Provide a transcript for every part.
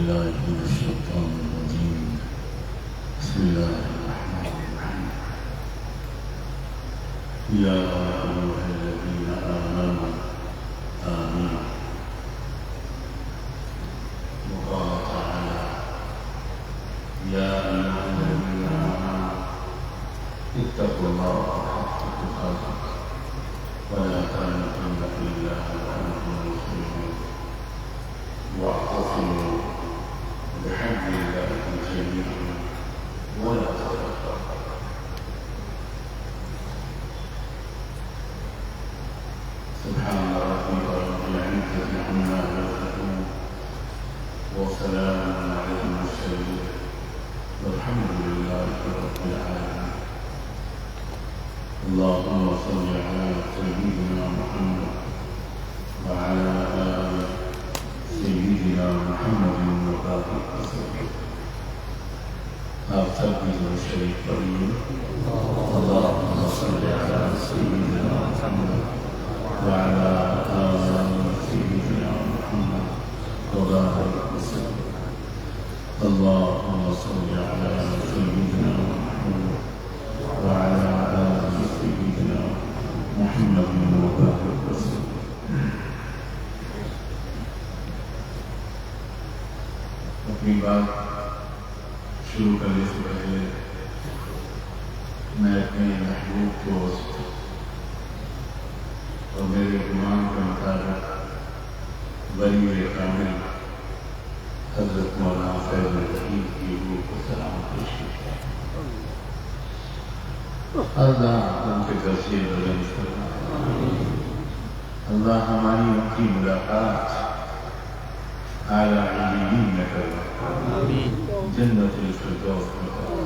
بالله من الشيطان الرجيم بسم الله الرحمن الرحيم يا أيها الذين آمنوا آمين وقال تعالى يا أيها الذين آمنوا اتقوا الله حق تقاته ولا تموتن إلا وأنتم مسلمون واعتصموا بحبل الله جميعا ولا تفرقوا سبحان ربك رب العزة عما يصفون وسلام على المرسلين والحمد لله رب العالمين اللهم صل على سيدنا محمد وعلى آل سيدنا محمد وبارك وسلم آپ سب کی جو شریف پڑھیے اللهم صل على سيدنا محمد وعلى آل سيدنا محمد وبارك وسلم اللهم صل على سيدنا محمد وعلى آل سيدنا محمد وبارك وسلم اپنی بات شروع کرنے سے پہلے میں اپنے محبوب دوست اور میرے گمان کے مطابق ولی کامل حضرت مولانا فیض الرحیم کی روح کو سلام پیش کرتا ہوں۔ اللہ ان کے درجے بلند فرمائے، اللہ ہماری ان کی ملاقات اعلیٰ علیین میں کرو، جنت الفردوس میں کرو۔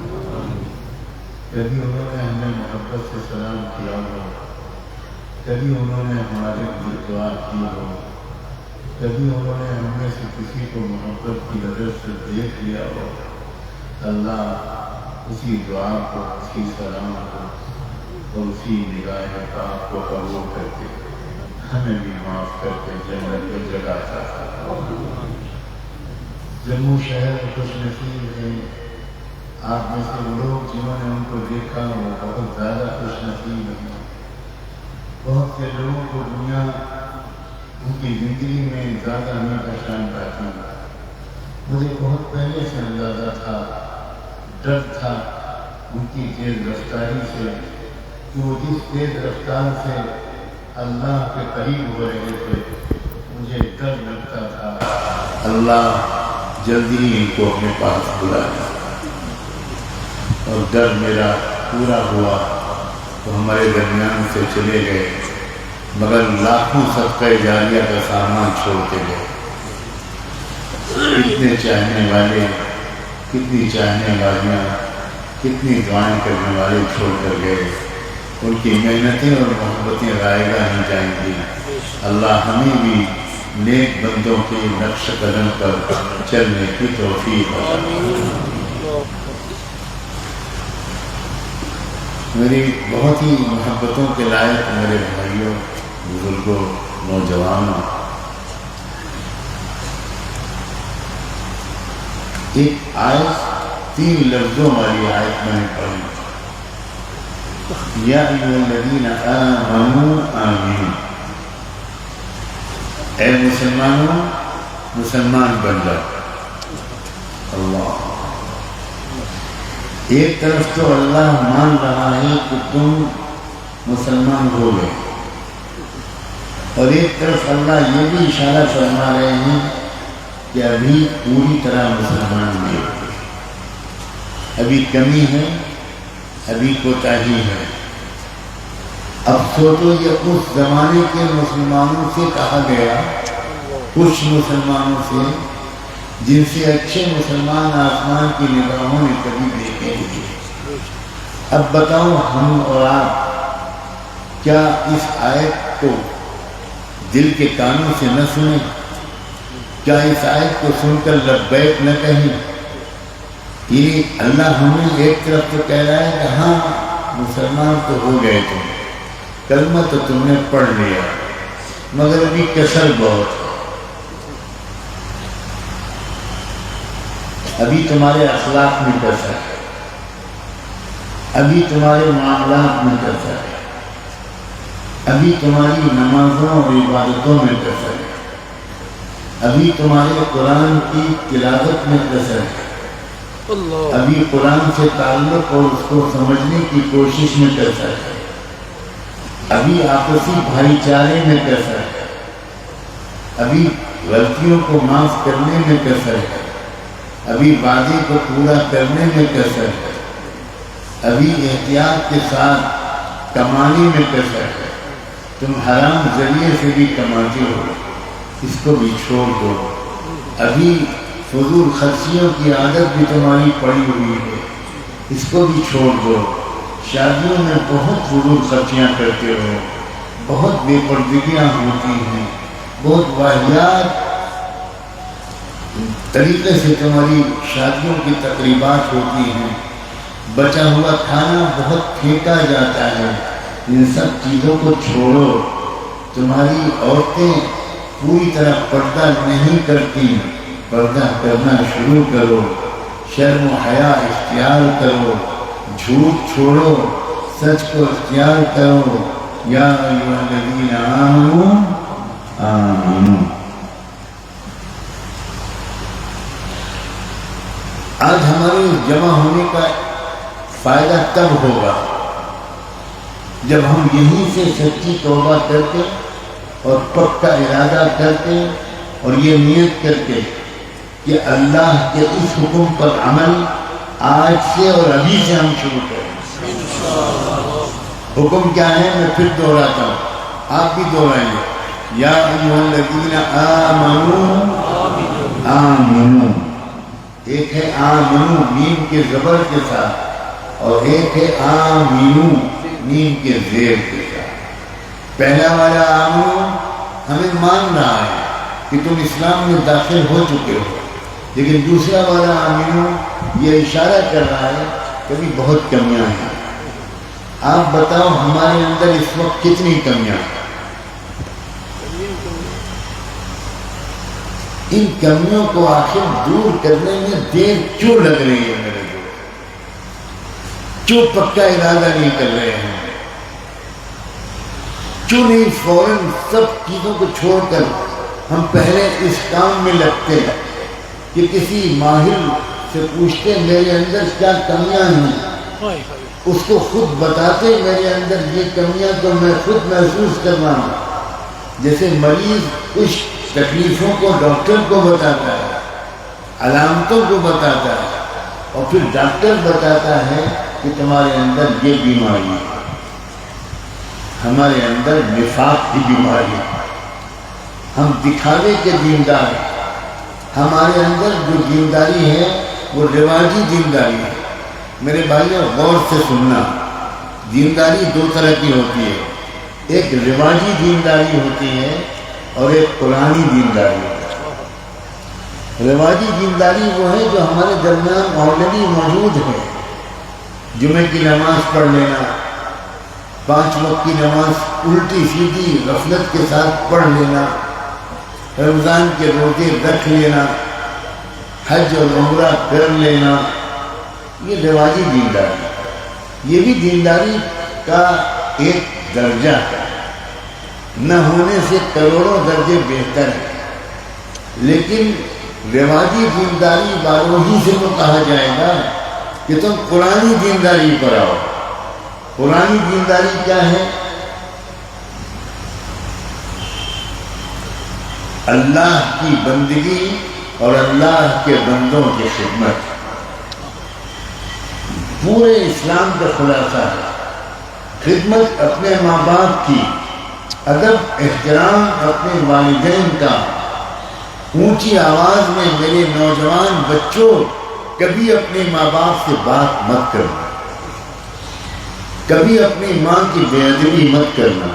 کبھی انہوں نے ہمیں محبت سے سلام کیا ہو، کبھی انہوں نے ہمارے لیے دعا کی ہو، کبھی انہوں نے ہم میں سے کسی کو محبت کی نظر سے دیکھ لیا ہو، اللہ اسی دعا کو، اسی سلام کو اور اسی نگاہ پاک کو قبول کر کے ہمیں بھی معاف کر کے جنت میں جگہ عطا فرمائے۔ جموں شہر خوش نصیب ہیں، آپ میں سے لوگ جنہوں نے ان کو دیکھا وہ بہت زیادہ خوش نصیب ہیں۔ بہت سے لوگوں کو دنیا ان کی زندگی میں زیادہ نہیں پہچان پاتی۔ مجھے بہت پہلے سے اندازہ تھا، ڈر تھا ان کی تیز رفتاری سے کہ وہ جس تیز رفتار سے اللہ کے قریب ہو رہے تھے مجھے ڈر لگتا تھا اللہ جلدی ان کو اپنے پاس بلا لے، اور ڈر میرا پورا ہوا تو ہمارے درمیان سے چلے گئے، مگر لاکھوں صدقہ جاریہ کا سامان چھوڑ کے گئے۔ کتنے چاہنے والے، کتنی چاہنے والیاں، کتنی دعائیں کرنے والے چھوڑ کر گئے۔ ان کی محنتیں اور محبتیں رائے گاہ نہیں جائیں گی۔ اللہ ہمیں بھی نیک بندوں کے نقش قدم پر چلنے کی توفیق عطا فرمائے۔ میری بہت ہی محبتوں کے لائق میرے بھائیوں، بزرگوں، نوجوانوں، ایک آیت 3 لفظوں والی آیت میں نے پڑھی، یا ایھا الذین آمنوا آمین۔ اے مسلمانوں مسلمان بن جاؤ۔ اللہ ایک طرف تو اللہ مان رہا ہے کہ تم مسلمان ہو گئے، اور ایک طرف اللہ یہ بھی اشارہ فرما رہے ہیں کہ ابھی پوری طرح مسلمان نہیں ہو، ابھی کمی ہے، ابھی کوتاہی ہے۔ اب سوچو یہ اس زمانے کے مسلمانوں سے کہا گیا، کچھ مسلمانوں سے جن سے اچھے مسلمان آسمان کی نگاہوں نے کبھی دیکھے نہیں۔ اب بتاؤ ہم اور آپ کیا اس آیت کو دل کے کانوں سے نہ سنیں؟ کیا اس آیت کو سن کر لبیک نہ کہیں؟ یہ اللہ ہمیں ایک طرف تو کہہ رہا ہے کہ ہاں مسلمان تو ہو گئے تم، کلمہ تو تم نے پڑھ لیا، مگر ابھی کسر بہت ہے۔ ابھی تمہارے اخلاق میں کیسا ہے، ابھی تمہارے معاملات میں کیسا ہے، ابھی تمہاری نمازوں اور عبادتوں میں کیسا ہے، ابھی تمہارے قرآن کی تلاوت میں کیسا ہے، ابھی قرآن سے تعلق اور اس کو سمجھنے کی کوشش میں کیسا ہے، ابھی آپسی بھائی چارے میں کیسا ہے، ابھی غلطیوں کو معاف کرنے میں کیسا ہے، ابھی وعدے کو پورا کرنے میں کیسا ہے، ابھی احتیاط کے ساتھ کمانے میں کیسا ہے۔ تم حرام ذریعے سے بھی کماتے ہو، اس کو بھی چھوڑ دو۔ ابھی فضول خرچیوں کی عادت بھی تمہاری پڑی ہوئی ہے، اس کو بھی چھوڑ دو۔ شادیوں میں بہت فضول خرچیاں کرتے ہو، بہت بے پردگیاں ہوتی ہیں، بہت واہیات طریقے سے تمہاری شادیوں کی تقریبات ہوتی ہیں، بچا ہوا کھانا بہت پھینکا جاتا ہے۔ ان سب چیزوں کو چھوڑو۔ تمہاری عورتیں پوری طرح پردہ نہیں کرتی، پردہ کرنا شروع کرو، شرم و حیا اختیار کرو، جھوٹ چھوڑو، سچ کو اختیار کرو۔ یا ایھا الذین آمنوا آمنوا۔ آج ہمارے جمع ہونے کا فائدہ تب ہوگا جب ہم یہیں سے سچی توبہ کرتے اور پکا ارادہ کرتے اور یہ نیت کرتے کہ اللہ کے اس حکم پر عمل آج سے اور ابھی سے ہم شروع کریں۔ حکم کیا ہے میں پھر دہراتا ہوں، آپ بھی دہرائیں گے۔ یا ایھا الذین آمنوا آمنوا، ایک ہے آمنو میم کے زبر کے ساتھ، اور ایک ہے آمینو میم کے زیر کے ساتھ۔ پہلا والا آمنو ہمیں مان رہا ہے کہ تم اسلام میں داخل ہو چکے ہو، لیکن دوسرا والا آمینو یہ اشارہ کر رہا ہے کہ ابھی بہت کمیاں ہیں۔ آپ بتاؤ ہمارے اندر اس وقت کتنی کمیاں ہیں؟ ان کمیوں کو آخر دور کرنے میں دیر کیوں لگ رہی ہے میرے دوست؟ کیوں پکا ارادہ نہیں کر رہے ہیں؟ کیوں نہیں فوراً سب چیزوں کو چھوڑ کر ہم پہلے اس کام میں لگتے ہیں کہ کسی ماہر سے پوچھتے میرے اندر کیا کمیاں ہیں، اس کو خود بتاتے میرے اندر یہ کمیاں تو میں خود محسوس کر رہا ہوں۔ جیسے مریض کچھ تکلیفوں کو ڈاکٹر کو بتاتا ہے، علامتوں کو بتاتا ہے، اور پھر ڈاکٹر بتاتا ہے کہ تمہارے اندر یہ بیماری ہے۔ ہمارے اندر نفاق کی بیماری ہے، ہم دکھاوے کے دیندار ہیں۔ ہمارے اندر جو دینداری ہے وہ رواجی دینداری ہے۔ میرے بھائیوں غور سے سننا، دینداری دو طرح کی ہوتی ہے، ایک رواجی دینداری ہوتی ہے اور ایک قرآنی دینداری ہے۔ رواجی دینداری وہ ہے جو ہمارے درمیان آلریڈی موجود ہے۔ جمعے کی نماز پڑھ لینا، 5 وقت کی نماز الٹی سیدھی غفلت کے ساتھ پڑھ لینا، رمضان کے روزے رکھ لینا، حج اور عمرہ کر لینا، یہ رواجی دینداری ہے۔ یہ بھی دینداری کا ایک درجہ ہے، نہ ہونے سے کروڑوں درجے بہتر ہے، لیکن رواجی دینداری والوں ہی سے تو کہا جائے گا کہ تم قرآنی دینداری پر آؤ۔ قرآنی دینداری کیا ہے؟ اللہ کی بندگی اور اللہ کے بندوں کی خدمت، پورے اسلام کا خلاصہ ہے۔ خدمت اپنے ماں باپ کی، ادب احترام اپنے والدین کا۔ اونچی آواز میں میرے نوجوان بچوں کبھی اپنے ماں باپ سے بات مت کرنا، کبھی اپنی ماں کی بے ادبی مت کرنا۔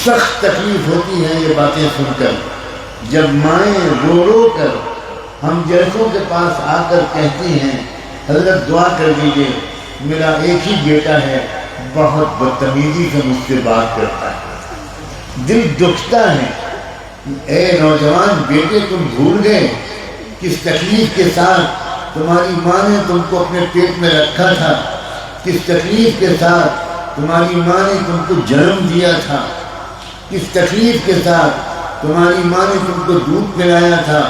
سخت تکلیف ہوتی ہے یہ باتیں سن کر، جب مائیں رو رو کر ہم جیسوں کے پاس آ کر کہتی ہیں حضرت دعا کر دیجئے، میرا ایک ہی بیٹا ہے، بہت بدتمیزی سے مجھ سے بات کرتا ہے۔ دل دکھتا ہے، اے نوجوان بیٹے تم بھول گئے کس تکلیف کے ساتھ تمہاری ماں نے تم کو اپنے پیٹ میں رکھا تھا، کس تکلیف کے ساتھ تمہاری ماں نے تم کو جنم دیا تھا، کس تکلیف کے ساتھ تمہاری ماں نے تم کو دودھ پلایا تھا۔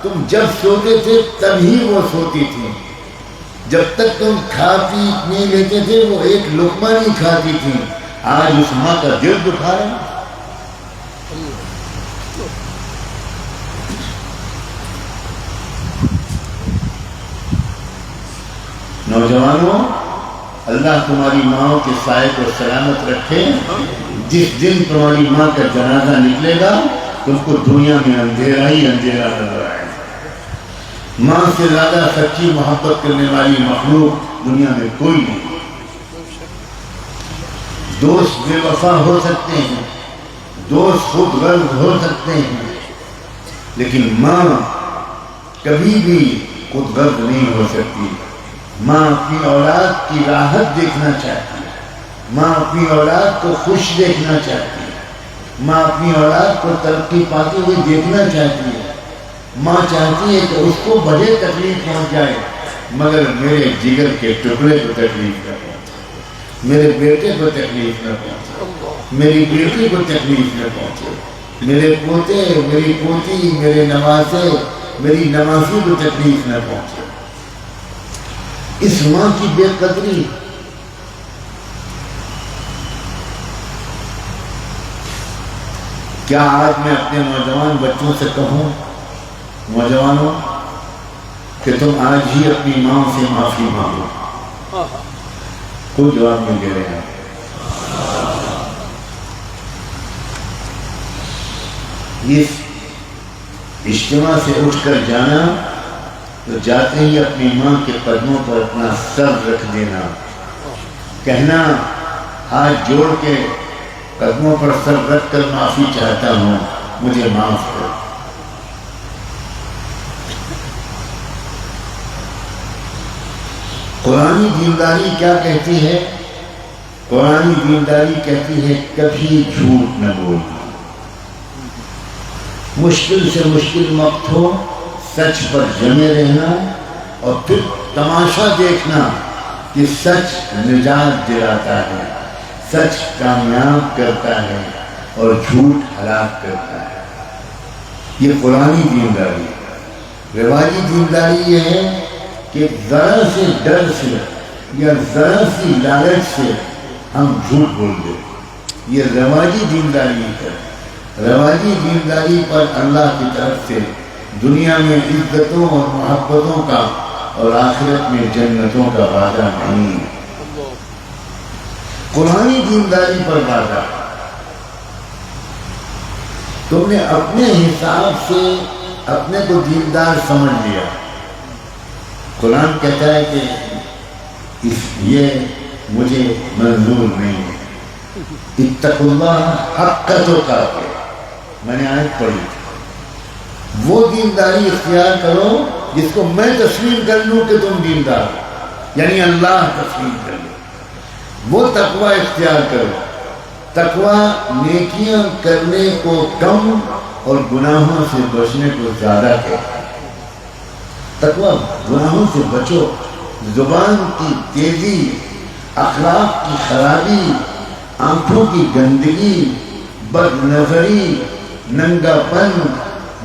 تم جب سوتے تھے تبھی وہ سوتی تھی، جب تک تم کھا پی نہیں لیتے تھے وہ ایک لقمہ نہیں کھاتی تھی۔ آج اس ماں کا دل دکھا رہا ہے۔ نوجوانوں، اللہ تمہاری ماں کے سائے کو سلامت رکھے۔ جس دن تمہاری ماں کا جنازہ نکلے گا تم کو دنیا میں اندھیرا ہی اندھیرا نظر آئے گا۔ ماں سے زیادہ سچی محبت کرنے والی مخلوق دنیا میں کوئی نہیں۔ دوست بے وفا ہو سکتے ہیں، دوست خود غرض ہو سکتے ہیں، لیکن ماں کبھی بھی خود غرض نہیں ہو سکتی۔ ماں اپنی اولاد کی راحت دیکھنا چاہتی ہے، ماں اپنی اولاد کو خوش دیکھنا چاہتی ہے، ماں اپنی اولاد کو ترقی پاتے ہوئے دیکھنا چاہتی ہے۔ ماں چاہتی ہے کہ اس کو بڑے تکلیف پہنچ جائے مگر میرے جگر کے ٹکڑے کو تکلیف نہ پہنچے، میرے بیٹے کو تکلیف نہ پہنچے، میری بیٹی کو تکلیف نہ پہنچے، میرے پوتے، میری پوتی، میرے نواسے، میری نوازی کو تکلیف نہ پہنچے۔ اس ماں کی بے قدری کیا آج میں اپنے نوجوان بچوں سے کہوں، نوجوانوں، کہ تم آج ہی اپنی ماں سے معافی مانگو؟ کوئی جواب نہیں دے رہے ہیں۔ اس اجتماع سے اٹھ کر جانا تو جاتے ہی اپنی ماں کے قدموں پر اپنا سر رکھ دینا، کہنا ہاتھ جوڑ کے قدموں پر سر رکھ کر معافی چاہتا ہوں، مجھے معاف کر۔ قرآنی دینداری کیا کہتی ہے؟ قرآنی دینداری کہتی ہے کبھی جھوٹ نہ بولنا، مشکل سے مشکل وقت ہو سچ پر جمے رہنا، اور پھر تماشا دیکھنا کہ سچ نجات دلاتا ہے، سچ کامیاب کرتا ہے اور جھوٹ ہلاک کرتا ہے۔ یہ قرآنی دینداری ہے۔ رواجی دینداری یہ ہے کہ ذرا سے ڈر سے یا ذرا سی لالچ سے ہم جھوٹ بول دیں، یہ رواجی دینداری ہے۔ رواجی دینداری پر اللہ کی طرف سے دنیا میں عزتوں اور محبتوں کا اور آخرت میں جنتوں کا وعدہ نہیں ہے۔ قرآنی دینداری پر وعدہ۔ تم نے اپنے حساب سے اپنے کو دیندار سمجھ لیا۔ قرآن کہتا ہے کہ یہ مجھے منظور نہیں ہے۔ اتقوا اللہ حق تقاته، میں نے آیت پڑھی تھی۔ وہ دینداری اختیار کرو جس کو میں تسلیم کر لوں کہ تم دیندار ہو، یعنی اللہ تسلیم کر لو۔ وہ تقوی اختیار کرو۔ تقوی نیکیاں کرنے کو کم اور گناہوں سے بچنے کو زیادہ کہتا ہے۔ تقوی گناہوں سے بچو، زبان کی تیزی، اخلاق کی خرابی، آنکھوں کی گندگی، بد نظری، ننگا پن،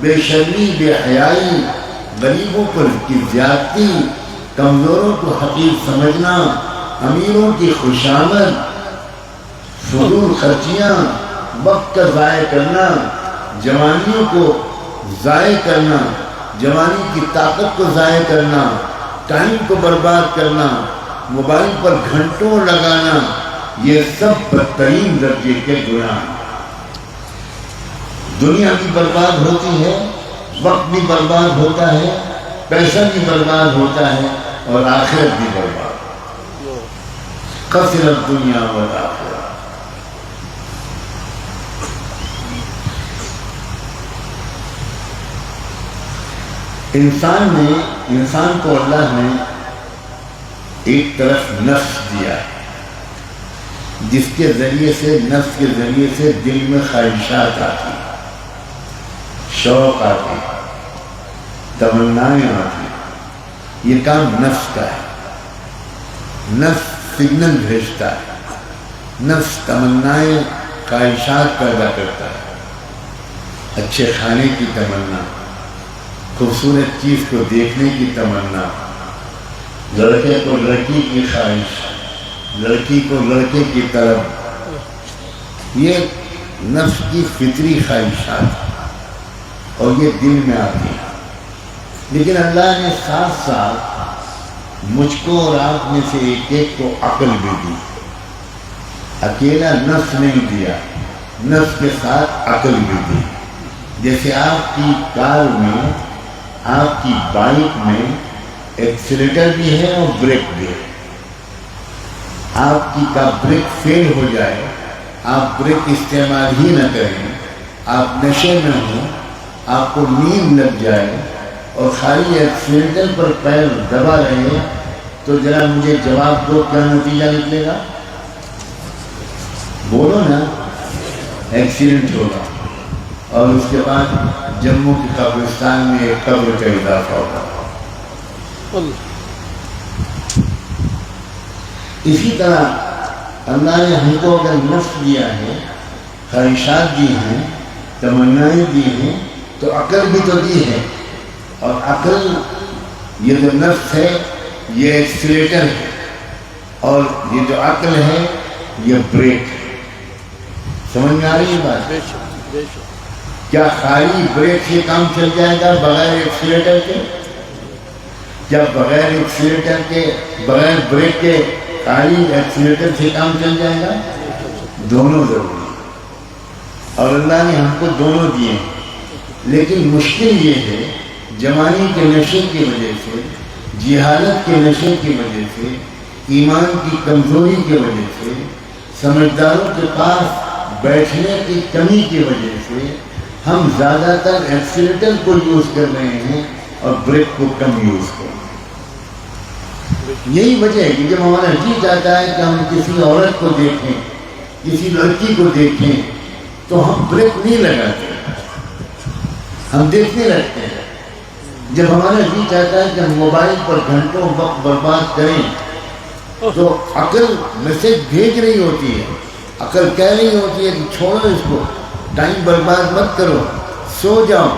بے شرمی، بے حیائی، غریبوں پر کی زیادتی، کمزوروں کو حقیر سمجھنا، امیروں کی خوشامد، فضول خرچیاں، وقت کا ضائع کرنا، جوانیوں کو ضائع کرنا، جوانی کی طاقت کو ضائع کرنا، ٹائم کو برباد کرنا، موبائل پر گھنٹوں لگانا، یہ سب بدترین درجے کے گناہ ہیں۔ دنیا بھی برباد ہوتی ہے، وقت بھی برباد ہوتا ہے، پیسہ بھی برباد ہوتا ہے اور آخرت بھی برباد۔ خسر الدنیا والآخرہ۔ انسان کو اللہ نے ایک طرف نفس دیا ہے، جس کے ذریعے سے، نفس کے ذریعے سے دل میں خواہشات آتی، شوق آتے، تمنائیں آتی ہیں، یہ کام نفس کا ہے۔ نفس سگنل بھیجتا ہے، نفس تمنائیں خواہشات پیدا کرتا ہے، اچھے کھانے کی تمنا، خوبصورت چیز کو دیکھنے کی تمنا، لڑکے کو لڑکی کی خواہش، لڑکی کو لڑکے کی طلب، یہ نفس کی فطری خواہشات اور یہ دل میں آتی ہے۔ لیکن اللہ نے ساتھ ساتھ مجھ کو اور آپ میں سے ایک ایک کو عقل بھی دی، اکیلا نفس نہیں دیا، نفس کے ساتھ عقل بھی دی۔ جیسے آپ کی کار میں، آپ کی بائک میں ایکسیلیٹر بھی ہے اور بریک بھی ہے۔ آپ کی کا بریک فیل ہو جائے، آپ بریک استعمال ہی نہ کریں، آپ نشے میں ہوں، آپ کو نیند لگ جائے اور خالی ایکسیلیٹر پر پیر دبا رہے، تو ذرا مجھے جواب دو، کیا نتیجہ نکلے گا؟ بولو نا، ایکسیڈنٹ ہوگا اور اس کے بعد جموں کی قبرستان میں ایک قبر کا اضافہ ہوگا۔ اسی طرح اللہ نے ہم کو اگر نفس دیا ہے، خواہشات دی ہیں، تمنائیں دی ہیں، تو عقل بھی تو دی ہے، اور عقل یہ جو نفس ہے یہ ایکسیلیٹر ہے، اور یہ جو عقل ہے یہ بریک ہے۔ سمجھ میں آ رہی ہے بات؟ کیا خالی بریک سے کام چل جائے گا بغیر ایکسیلیٹر کے؟ کیا بغیر ایکسیلیٹر کے، بغیر بریک کے خالی ایکسیلیٹر سے کام چل جائے گا؟ دونوں ضروری ہیں، اور اللہ نے ہم کو دونوں دیے ہیں۔ لیکن مشکل یہ ہے، جوانی کے نشے کی وجہ سے، جہالت کے نشے کی وجہ سے، ایمان کی کمزوری کی وجہ سے، سمجھداروں کے پاس بیٹھنے کی کمی کی وجہ سے ہم زیادہ تر ایکسیلیٹر کو یوز کر رہے ہیں اور بریک کو کم یوز کر رہے ہیں۔ یہی وجہ ہے کہ جب ہمارا جی چاہتا ہے کہ ہم کسی عورت کو دیکھیں، کسی لڑکی کو دیکھیں، تو ہم بریک نہیں لگاتے، ہم دیکھنے لگتے ہیں۔ جب ہمارا جی چاہتا ہے کہ ہم موبائل پر گھنٹوں وقت برباد کریں، تو عقل میسج بھیج رہی ہوتی ہے، عقل کہہ رہی ہوتی ہے کہ چھوڑو اس کو، ٹائم برباد مت کرو، سو جاؤ،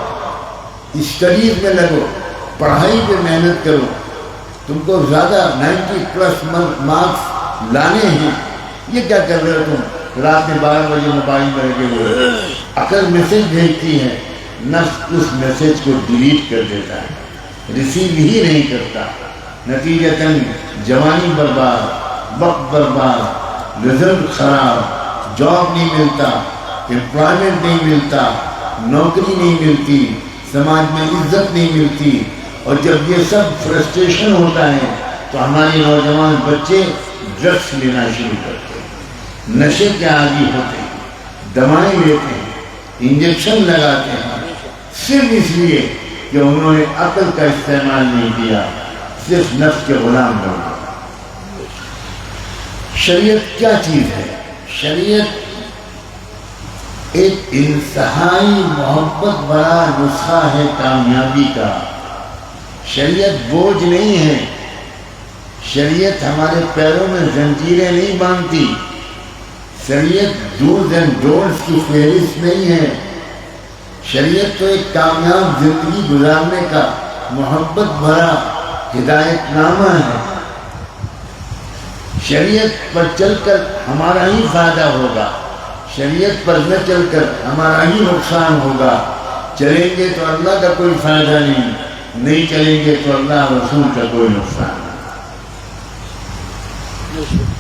اسٹڈیز میں لگو، پڑھائی پہ محنت کرو، تم کو زیادہ 90+ مارکس لانے ہیں، یہ کیا کر رہے ہو تم رات میں 12 بجے موبائل میں لگے ہوئے؟ عقل میسج بھیجتی ہے، نفس اس میسج کو ڈیلیٹ کر دیتا ہے، ریسیو ہی نہیں کرتا، نتیجتاً جوانی برباد، وقت برباد، رزلٹ خراب، جاب نہیں ملتا، امپلائمنٹ نہیں ملتا، نوکری نہیں ملتی، سماج میں عزت نہیں ملتی، اور جب یہ سب فرسٹریشن ہوتا ہے تو ہمارے نوجوان بچے ڈرگس لینا شروع کرتے ہیں، نشے کے عادی ہوتے ہیں، دوائیں لیتے ہیں، انجیکشن لگاتے ہیں، صرف اس لیے کہ انہوں نے عقل کا استعمال نہیں کیا، صرف نفس کے غلام بن گئے۔ شریعت کیا چیز ہے؟ شریعت ایک انتہائی محبت بڑا نسخہ ہے کامیابی کا۔ شریعت بوجھ نہیں ہے، شریعت ہمارے پیروں میں زنجیریں نہیں باندھتی، شریعت ڈوز اینڈ ڈونٹس کی فہرست نہیں ہے، شریعت تو ایک کامیاب زندگی گزارنے کا محبت بھرا ہدایت نامہ ہے۔ شریعت پر چل کر ہمارا ہی فائدہ ہوگا، شریعت پر نہ چل کر ہمارا ہی نقصان ہوگا۔ چلیں گے تو اللہ کا کوئی فائدہ نہیں چلیں گے تو اللہ رسول کا کوئی نقصان نہیں۔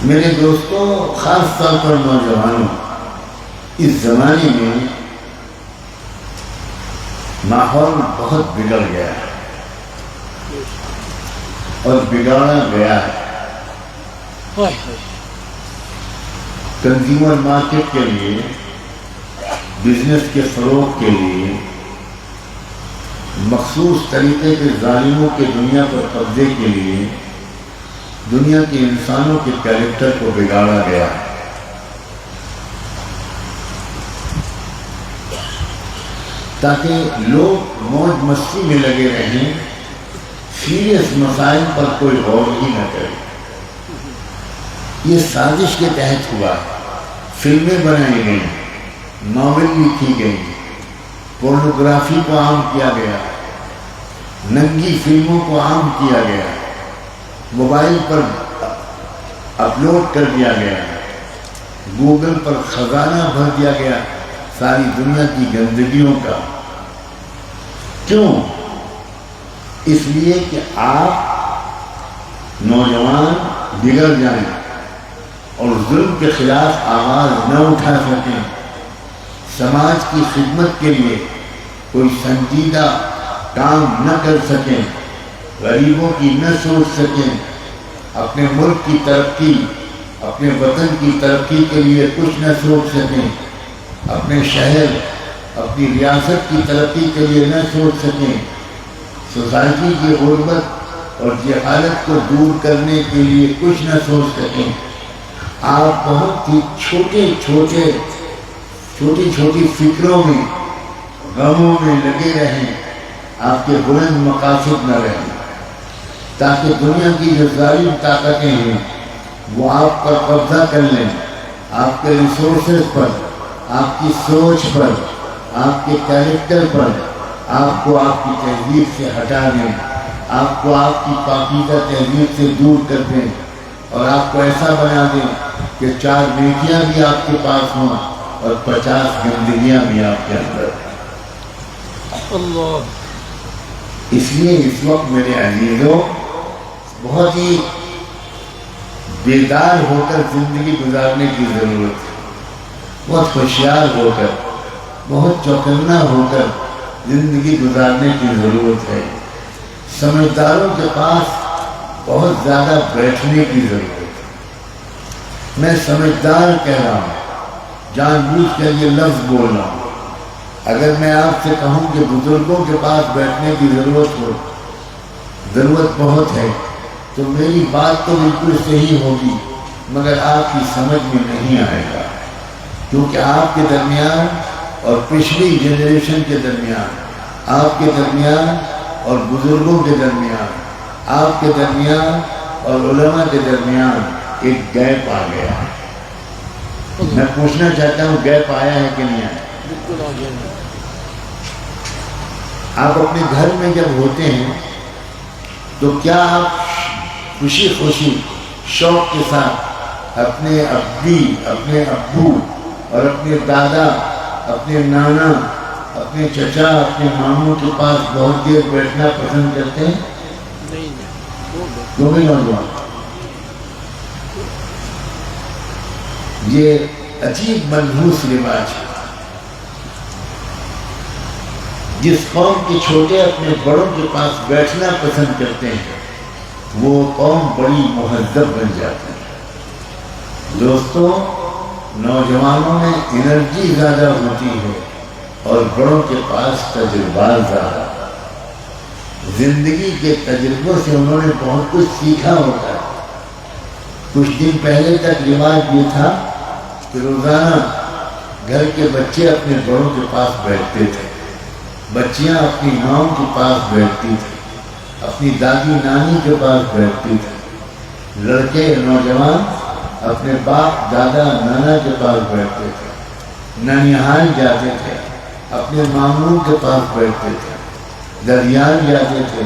میرے دوستوں، خاص طور پر نوجوانوں، اس زمانے میں ماحول بہت بگڑ گیا ہے اور بگاڑا گیا ہے۔ کنزیومر مارکیٹ کے لیے، بزنس کے فروغ کے لیے، مخصوص طریقے کے ظالموں کے دنیا پر قبضے کے لیے دنیا کے انسانوں کے کیریکٹر کو بگاڑا گیا ہے۔ تاکہ لوگ موج مستی میں لگے رہیں، سیریس مسائل پر کوئی غور ہی نہ کرے۔ یہ سازش کے تحت ہوا، فلمیں بنائی گئیں، ناول لکھی گئی، پورنوگرافی کو عام کیا گیا، ننگی فلموں کو عام کیا گیا، موبائل پر اپلوڈ کر دیا گیا، گوگل پر خزانہ بھر دیا گیا ساری دنیا کی گندگیوں کا۔ کیوں؟ اس لیے کہ آپ نوجوان بگڑ جائیں اور ظلم کے خلاف آواز نہ اٹھا سکیں، سماج کی خدمت کے لیے کوئی سنجیدہ کام نہ کر سکیں، غریبوں کی نہ سوچ سکیں، اپنے ملک کی ترقی، اپنے وطن کی ترقی کے لیے کچھ نہ سوچ سکیں، اپنے شہر، اپنی ریاست کی ترقی کے لیے نہ سوچ سکیں، سوسائٹی کی غربت اور جہالت کو دور کرنے کے لیے کچھ نہ سوچ سکیں، آپ بہت ہی چھوٹی چھوٹی فکروں میں، غموں میں لگے رہیں، آپ کے بلند مقاصد نہ رہیں، تاکہ دنیا کی جو ظالم طاقتیں ہیں وہ آپ پر قبضہ کر لیں، آپ کے ریسورسز پر، آپ کی سوچ پر، آپ کے کیریکٹر پر، آپ کو آپ کی تہذیب سے ہٹا دیں، آپ کو آپ کی پاکیزہ تہذیب سے دور کر دیں، اور آپ کو ایسا بنا دیں کہ 4 نیکیاں بھی آپ کے پاس ہوں اور 50 گندگیاں بھی آپ کے اندر۔ اللہ، اس لیے اس وقت میرے عزیزوں بہت ہی بیدار ہو کر زندگی گزارنے کی ضرورت ہے، بہت ہوشیار ہو کر، بہت چوکنا ہو کر زندگی گزارنے کی ضرورت ہے۔ سمجھداروں کے پاس بہت زیادہ بیٹھنے کی ضرورت ہے۔ میں سمجھدار کہہ رہا ہوں، جان بوجھ کر یہ لفظ بول رہا ہوں۔ اگر میں آپ سے کہوں کہ بزرگوں کے پاس بیٹھنے کی ضرورت بہت ہے، تو میری بات تو بالکل صحیح ہوگی، مگر آپ کی سمجھ میں نہیں آئے گا، کیونکہ آپ کے درمیان اور پچھلی جنریشن کے درمیان، آپ کے درمیان اور بزرگوں کے درمیان، آپ کے درمیان اور علماء کے درمیان ایک گیپ آ گیا ہے۔ میں پوچھنا چاہتا ہوں گیپ آیا ہے کہ نہیں آیا؟ آپ اپنے گھر میں جب ہوتے ہیں تو کیا آپ خوشی شوق کے ساتھ اپنے ابو اور اپنے دادا، اپنے نانا، اپنے چچا، اپنے ماموں کے پاس بہت دیر بیٹھنا پسند کرتے ہیں؟ نہیں نوجوان، یہ عجیب منحوس رواج ہے۔ جس قوم کے چھوٹے اپنے بڑوں کے پاس بیٹھنا پسند کرتے ہیں وہ قوم بڑی مہذب بن جاتی ہے۔ دوستوں، نوجوانوں میں انرجی زیادہ ہوتی ہے اور بڑوں کے پاس تجربات زیادہ۔ زندگی کے تجربوں سے انہوں نے بہت کچھ سیکھا ہوتا ہے۔ کچھ دن پہلے تک رواج یہ تھا کہ روزانہ گھر کے بچے اپنے بڑوں کے پاس بیٹھتے تھے، بچیاں اپنی ماں کے پاس بیٹھتی تھی، اپنی دادی نانی کے پاس بیٹھتی تھی، لڑکے نوجوان اپنے باپ دادا نانا کے پاس بیٹھتے تھے، ننیحال جاتے تھے، اپنے ماموں کے پاس بیٹھتے تھے، دریال جاتے تھے،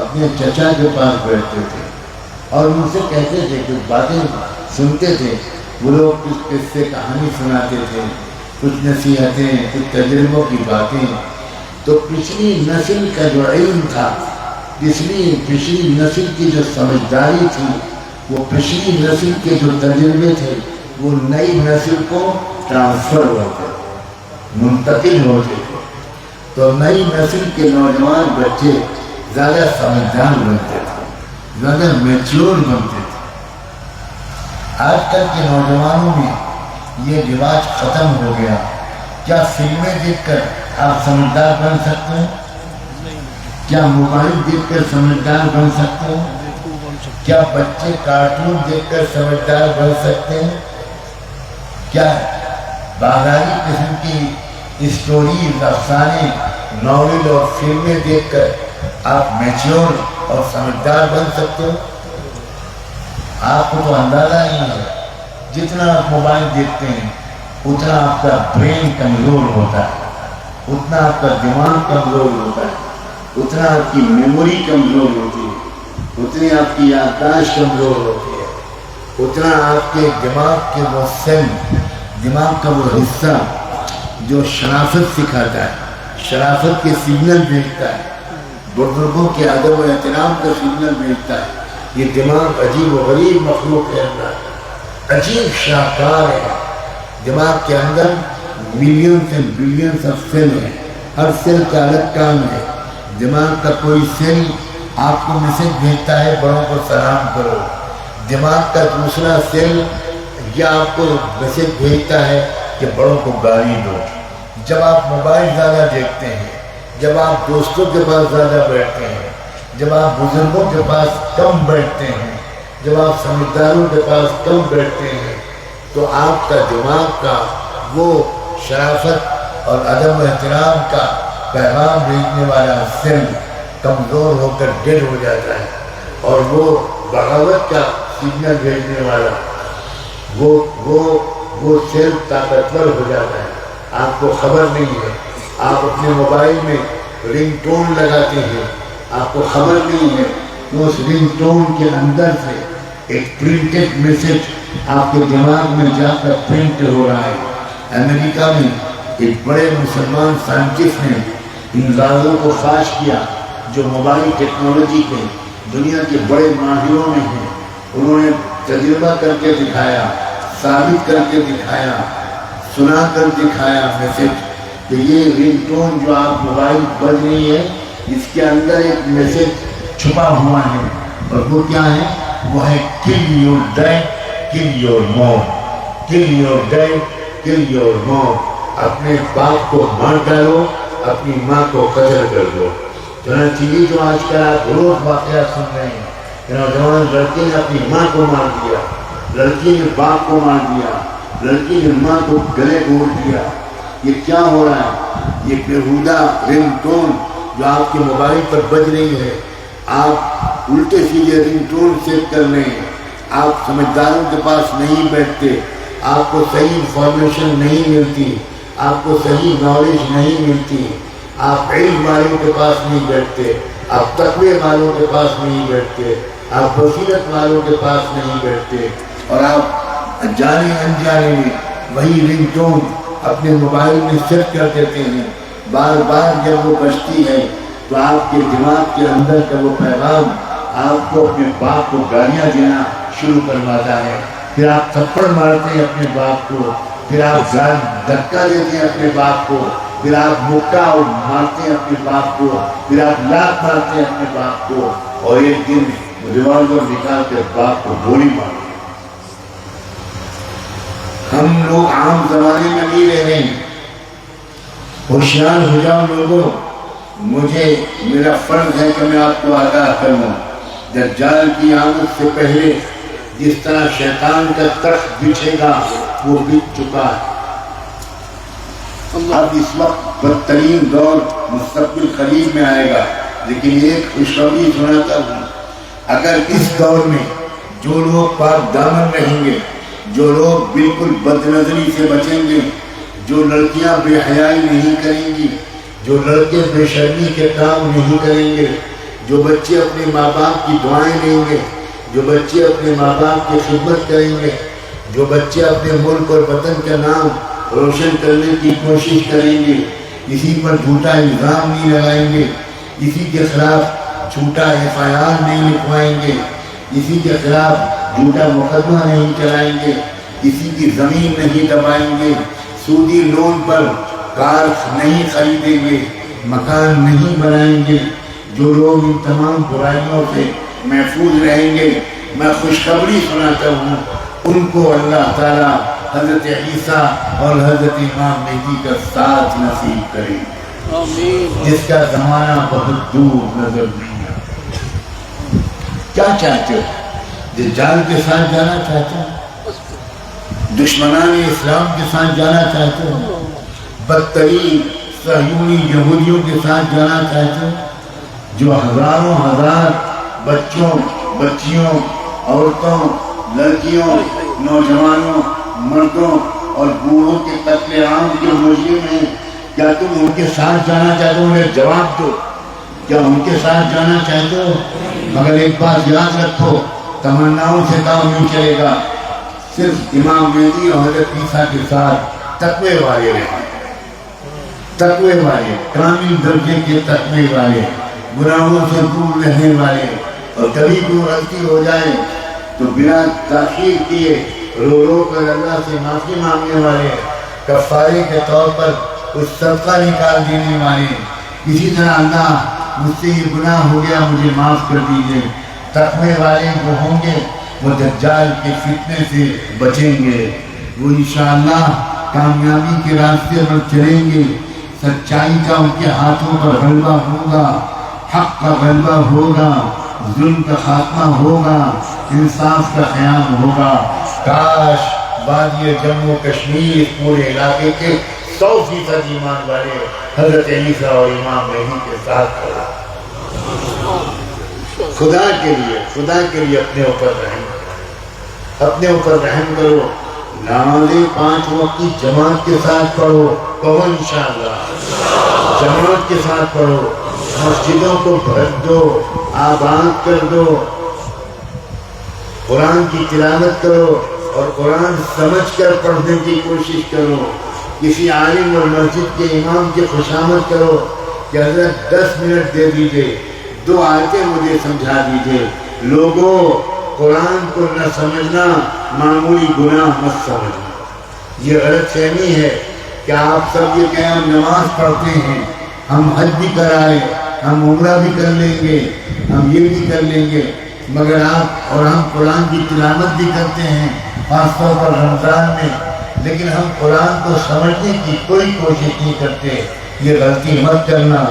اپنے چچا کے پاس بیٹھتے تھے، اور ان سے کہتے تھے، کچھ باتیں سنتے تھے، وہ لوگ کچھ قصے کہانی سناتے تھے، کچھ نصیحتیں، کچھ تجربوں کی باتیں۔ تو پچھلی نسل کا جو علم تھا، پچھلی نسل کی جو سمجھداری تھی، وہ پچھلی نسل کے جو تجربے تھے وہ نئی نسل کو ٹرانسفر ہوتے، منتقل ہوتے تھے۔ تو نئی نسل کے نوجوان بچے زیادہ سمجھدار بنتے تھے، زیادہ میچور بنتے تھے۔ آج کل کے نوجوانوں میں یہ رواج ختم ہو گیا۔ کیا فلمیں دیکھ کر آپ سمجھدار بن سکتے ہیں؟ کیا موبائل دیکھ کر سمجھدار بن سکتے ہیں؟ کیا بچے کارٹون دیکھ کر سمجھدار بن سکتے ہیں؟ کیا بازاری قسم کی اسٹوریز، افسانے، ناول اور فلمیں دیکھ کر آپ میچور اور سمجھدار بن سکتے ہو؟ آپ کو تو اندازہ ہی نہیں ہے۔ جتنا آپ موبائل دیکھتے ہیں اتنا آپ کا برین کمزور ہوتا ہے، اتنا آپ کا دماغ کمزور ہوتا ہے، اتنا آپ کی میموری کمزور ہوتی ہے، اتنی آپ کی یادداشت کمزور ہوتی ہے، اتنا آپ کے دماغ کے وہ سیل، دماغ کا وہ حصہ جو شرافت سکھاتا ہے، شرافت کے سگنل بھیجتا ہے، بزرگوں کے ادب و احترام کا سگنل بھیجتا ہے، یہ دماغ عجیب و غریب مخلوق ہے، اللہ عجیب شاہکار ہے۔ دماغ کے اندر millions and billions of cell ہے، ہر سیل کا الگ کام ہے۔ دماغ کا کوئی سیل آپ کو میسج بھیجتا ہے بڑوں کو سلام کرو، دماغ کا دوسرا سیل یا آپ کو میسج بھیجتا ہے کہ بڑوں کو گالی دو۔ جب آپ موبائل زیادہ دیکھتے ہیں، جب آپ دوستوں کے پاس زیادہ بیٹھتے ہیں، جب آپ بزرگوں کے پاس کم بیٹھتے ہیں، جب آپ سمجھداروں کے پاس کم بیٹھتے ہیں، تو آپ کا دماغ کا وہ شرافت اور ادب و احترام کا پیغام بھیجنے والا سیل کمزور ہو کر ڈیڈ ہو جاتا ہے، اور وہ بغاوت کا سگنل بھیجنے والا وہ سیل طاقتور ہو جاتا ہے۔ آپ کو خبر نہیں ہے، آپ اپنے موبائل میں رنگ ٹون لگاتے ہیں، آپ کو خبر نہیں ہے کہ اس رنگ ٹون کے اندر سے ایک پرنٹڈ میسج آپ کے دماغ میں جا کر پرنٹ ہو رہا ہے۔ امریکہ میں ایک بڑے مسلمان سائنٹسٹ نے ان رازوں کو فاش کیا جو موبائل ٹیکنالوجی کے دنیا کے بڑے ماہروں میں ہیں۔ انہوں نے تجربہ کر کے دکھایا، ثابت کر کے دکھایا، سنا کر دکھایا میسج کہ یہ رنگ ٹون جو آپ موبائل بج رہی ہے اس کے اندر ایک میسج چھپا ہوا ہے، اور وہ کیا ہے؟ وہ ہے kill your dad, kill your mom, kill your dad, kill your mom۔ اپنے باپ کو مار ڈالو، اپنی ماں کو قتل کر دو۔ چنانچہ یہ جو آج کل آپ روز واقعات سن رہے ہیں کہ نوجوان لڑکی نے اپنی ماں کو مار دیا، لڑکی نے باپ کو مار دیا، لڑکی نے ماں کو گلے گھونٹ دیا، یہ کیا ہو رہا ہے؟ یہ بیہودہ رنگ ٹون جو آپ کے موبائل پر بج رہی ہے، آپ الٹے سیدھے رنگ ٹون سیٹ کر لیں۔ آپ سمجھداروں کے پاس نہیں بیٹھتے، آپ کو صحیح انفارمیشن نہیں ملتی، آپ کو صحیح نالج نہیں ملتی، آپ علم والوں کے پاس نہیں بیٹھتے، آپ تقوی والوں کے پاس نہیں بیٹھتے، آپ بصیرت والوں کے پاس نہیں بیٹھتے، اور آپ جانے انجانے میں وہی رنگ ٹون اپنے موبائل میں سیٹ کر دیتے ہیں۔ بار بار جب وہ بجتی ہے تو آپ کے دماغ کے اندر کا وہ پیغام آپ کو اپنے باپ کو گالیاں دینا شروع کرواتا ہے، پھر آپ تھپڑ مارتے ہیں اپنے باپ کو، پھر آپ دھکا دیتے ہیں اپنے باپ کو، پھر آپ مکہ مارتے ہیں اپنے باپ کو، پھر آپ لات مارتے ہیں اپنے باپ کو، اور ایک دن ریوالور نکال کر باپ کو گولی مارتے ہیں۔ ہم لوگ عام زمانے میں نہیں رہ رہے ہیں۔ ہوشیار ہو جاؤ لوگوں، میرا فرض ہے کہ میں آپ کو آگاہ کروں۔ دجال کی آمد سے پہلے جس طرح شیطان کا تخت بچھے گا وہ بچ چکا ہے۔ اب اس وقت بدترین دور مستقبل قریب میں آئے گا، لیکن ایک خوشخبری سناتا ہوں، اگر اس دور میں جو لوگ پاک دامن رہیں گے، جو لوگ بالکل بد نظری سے بچیں گے، جو لڑکیاں بے حیائی نہیں کریں گی، جو لڑکے بے شرمی کے کام نہیں کریں گے، جو بچے اپنے ماں باپ کی دعائیں لیں گے، جو بچے اپنے ماں باپ کی خدمت کریں گے، جو بچے اپنے ملک اور وطن کا نام روشن کرنے کی کوشش کریں گے، کسی پر جھوٹا الزام نہیں لگائیں گے، کسی کے خلاف جھوٹا FIR نہیں لکھوائیں گے، کسی کے خلاف جھوٹا مقدمہ نہیں چلائیں گے، کسی کی زمین نہیں دبائیں گے، سودی لون پر کار نہیں خریدیں گے، مکان نہیں بنائیں گے، جو لوگ ان تمام برائیوں سے محفوظ رہیں گے، میں خوشخبری سناتا ہوں، ان کو اللہ تعالیٰ حضرت عیسیٰ اور حضرت امام مہدی کا ساتھ نصیب کرے، جس کا زمانہ بہت دور نظر نہیں آتا۔ کیا چاہتے ہو؟ دجال کے ساتھ جانا چاہتے ہو؟ دشمنان اسلام کے ساتھ جانا چاہتے ہو؟ بدترین صہیونی یہودیوں کے ساتھ جانا چاہتے ہو جو ہزاروں ہزار بچوں، بچیوں، عورتوں، لڑکیوں، نوجوانوں، مردوں اور بوڑھوں کے قتل عام کے مجرم ہیں؟ کیا تم ان کے ساتھ جانا چاہتے ہو؟ انہیں جواب دو، کیا ان کے ساتھ جانا چاہتے ہو؟ مگر ایک بات یاد رکھو، تمناؤں سے کام نہیں چلے گا، صرف امام مہدی اور حضرت عیسیٰ کے ساتھ تقوی والے رہیں، تقوی والے، کامل درجے کے تقوی والے، گناہوں سے دور رہنے والے، اور کبھی کوئی غلطی ہو جائے تو بنا تاخیر کیے رو رو کر اللہ سے معافی مانگنے والے، کفارے کے طور پر کچھ صدقہ نکال دینے والے، اسی طرح اللہ مجھ سے یہ گناہ ہو گیا مجھے معاف کر دیجئے، تقوی والے جو ہوں گے وہ دجال کے فتنے سے بچیں گے، وہ انشاءاللہ کامیابی کے راستے پر چلیں گے، سچائی کا ان کے ہاتھوں پر غلبہ ہوگا، حق کا غلبہ ہوگا، ظلم کا خاتمہ ہوگا، انصاف کا قیام ہوگا۔ کاش وادی جموں کشمیر پورے علاقے کے 100% ایمان والے حضرت عیسیٰ اور امام مہدی کے ساتھ کھڑا۔ خدا کے لیے اپنے اوپر رحم کرو، اپنے اوپر رحم کرو، نمازیں 5 وقت کی جماعت کے ساتھ پڑھو، کہو انشاءاللہ جماعت کے ساتھ پڑھو، مسجدوں کو بھر دو، آباد کر دو، قرآن کی تلاوت کرو اور قرآن سمجھ کر پڑھنے کی کوشش کرو، کسی عالم اور مسجد کے امام کی خوشامد کرو کہ حضرت 10 منٹ دے دیجئے، 2 آیتیں مجھے سمجھا دیجئے۔ لوگوں، قرآن کو نہ سمجھنا معمولی گناہ مت سمجھنا۔ یہ غلط فہمی ہے کہ آپ سب یہ کہیں ہم نماز پڑھتے ہیں، ہم حج بھی کرائے، ہم عمرہ بھی کر لیں گے، ہم یہ بھی کر لیں گے، مگر آپ اور ہم قرآن کی تلاوت بھی کرتے ہیں خاص طور پر رمضان میں، لیکن ہم قرآن کو سمجھنے کی کوئی کوشش نہیں کرتے۔ یہ غلطی مت کرنا،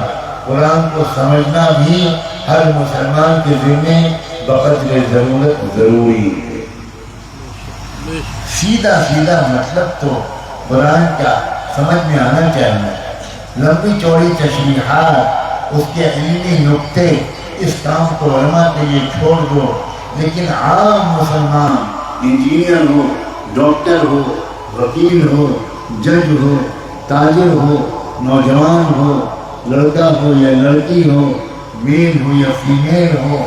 قرآن کو سمجھنا بھی ہر مسلمان کے ذمہ بقدر ضرورت ضروری ہے۔ سیدھا مطلب تو قرآن کا سمجھ میں آنا چاہیے، لمبی چوڑی تشریحات، اس کے علمی نقطے، اس کام کو علماء کے لیے چھوڑ دو، لیکن عام مسلمان انجینئر ہو، ڈاکٹر ہو، وکیل ہو، جج ہو، تاجر ہو، نوجوان ہو، لڑکا ہو یا لڑکی ہو، میل ہو یا فیمیل ہو،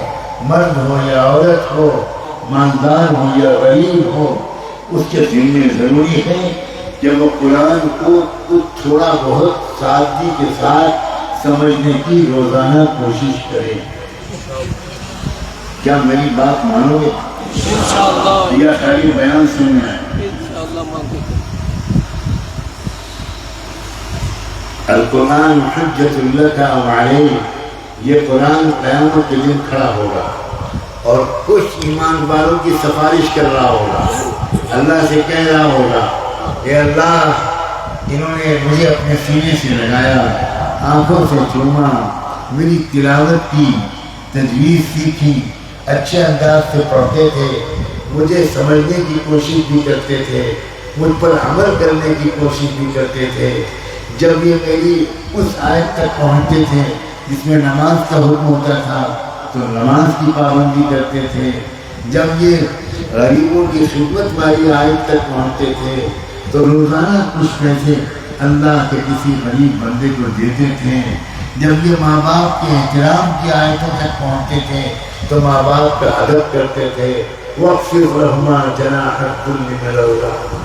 مرد ہو یا عورت ہو، مالدار ہو یا غریب ہو، اس کے ذمہ ضروری ہے کہ وہ قرآن کو تھوڑا بہت سادگی کے ساتھ سمجھنے کی روزانہ کوشش کرے۔ کیا میری بات مانو گے؟ یا خالی بیان سننا ہے؟ القرآن حجت لک او علیک، یہ قرآن قیامت کے دن کھڑا ہوگا اور کچھ ایمان والوں کی سفارش کر رہا ہوگا، اللہ سے کہہ رہا ہوگا اے اللہ انہوں نے مجھے اپنے سینے سے لگایا، آنکھوں سے چوما، میری تلاوت کی، تجوید سیکھی، اچھے انداز سے پڑھتے تھے، مجھے سمجھنے کی کوشش بھی کرتے تھے، مجھ پر عمل کرنے کی کوشش بھی کرتے تھے۔ جب یہ میری اس آیت تک پہنچتے تھے جس میں نماز کا حکم ہوتا تھا تو نماز کی پابندی کرتے تھے، جب یہ غریبوں کی خدمت والی آیت تک پہنچتے تھے تو روزانہ کچھ پیسے اللہ کے کسی غریب بندے کو دیتے تھے، جب یہ ماں باپ کے احترام کی آیتوں تک پہنچتے تھے تو ماں باپ کا ادب کرتے تھے، وَاخْفِضْ لَهُمَا جَنَاحَ الذُّلِّ مِنَ الرَّحْمَةِ۔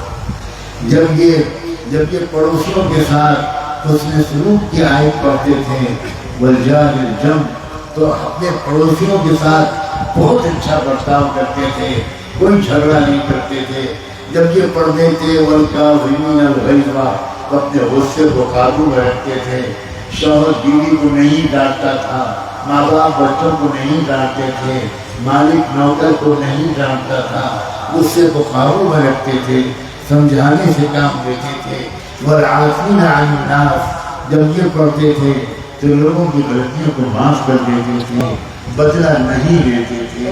جب یہ پڑوسیوں کے ساتھ حسن سلوک کی آیت پڑھتے تھے، وَالْجَارِ الْجَنْبِ، تو اپنے پڑوسیوں کے ساتھ بہت اچھا برتاؤ کرتے تھے، کوئی جھگڑا نہیں کرتے تھے۔ جب یہ پڑھتے تھے وَالْكَاظِمِينَ الْغَيْظَ، اپنے غصے کو قابو میں رکھتے تھے، شوہر بیوی کو نہیں ڈانٹتا تھا، ماں باپ بچوں کو نہیں ڈانٹتے تھے، مالک نوکر کو نہیں ڈانٹتا تھا، غصے کو قابو میں رکھتے تھے، سمجھانے سے کام لیتے تھے۔ وَالْعَافِينَ عَنِ النَّاسِ، جب یہ پڑھتے تھے تو لوگوں کی غلطیوں کو معاف کر دیتے تھے، بدلہ نہیں لیتے تھے،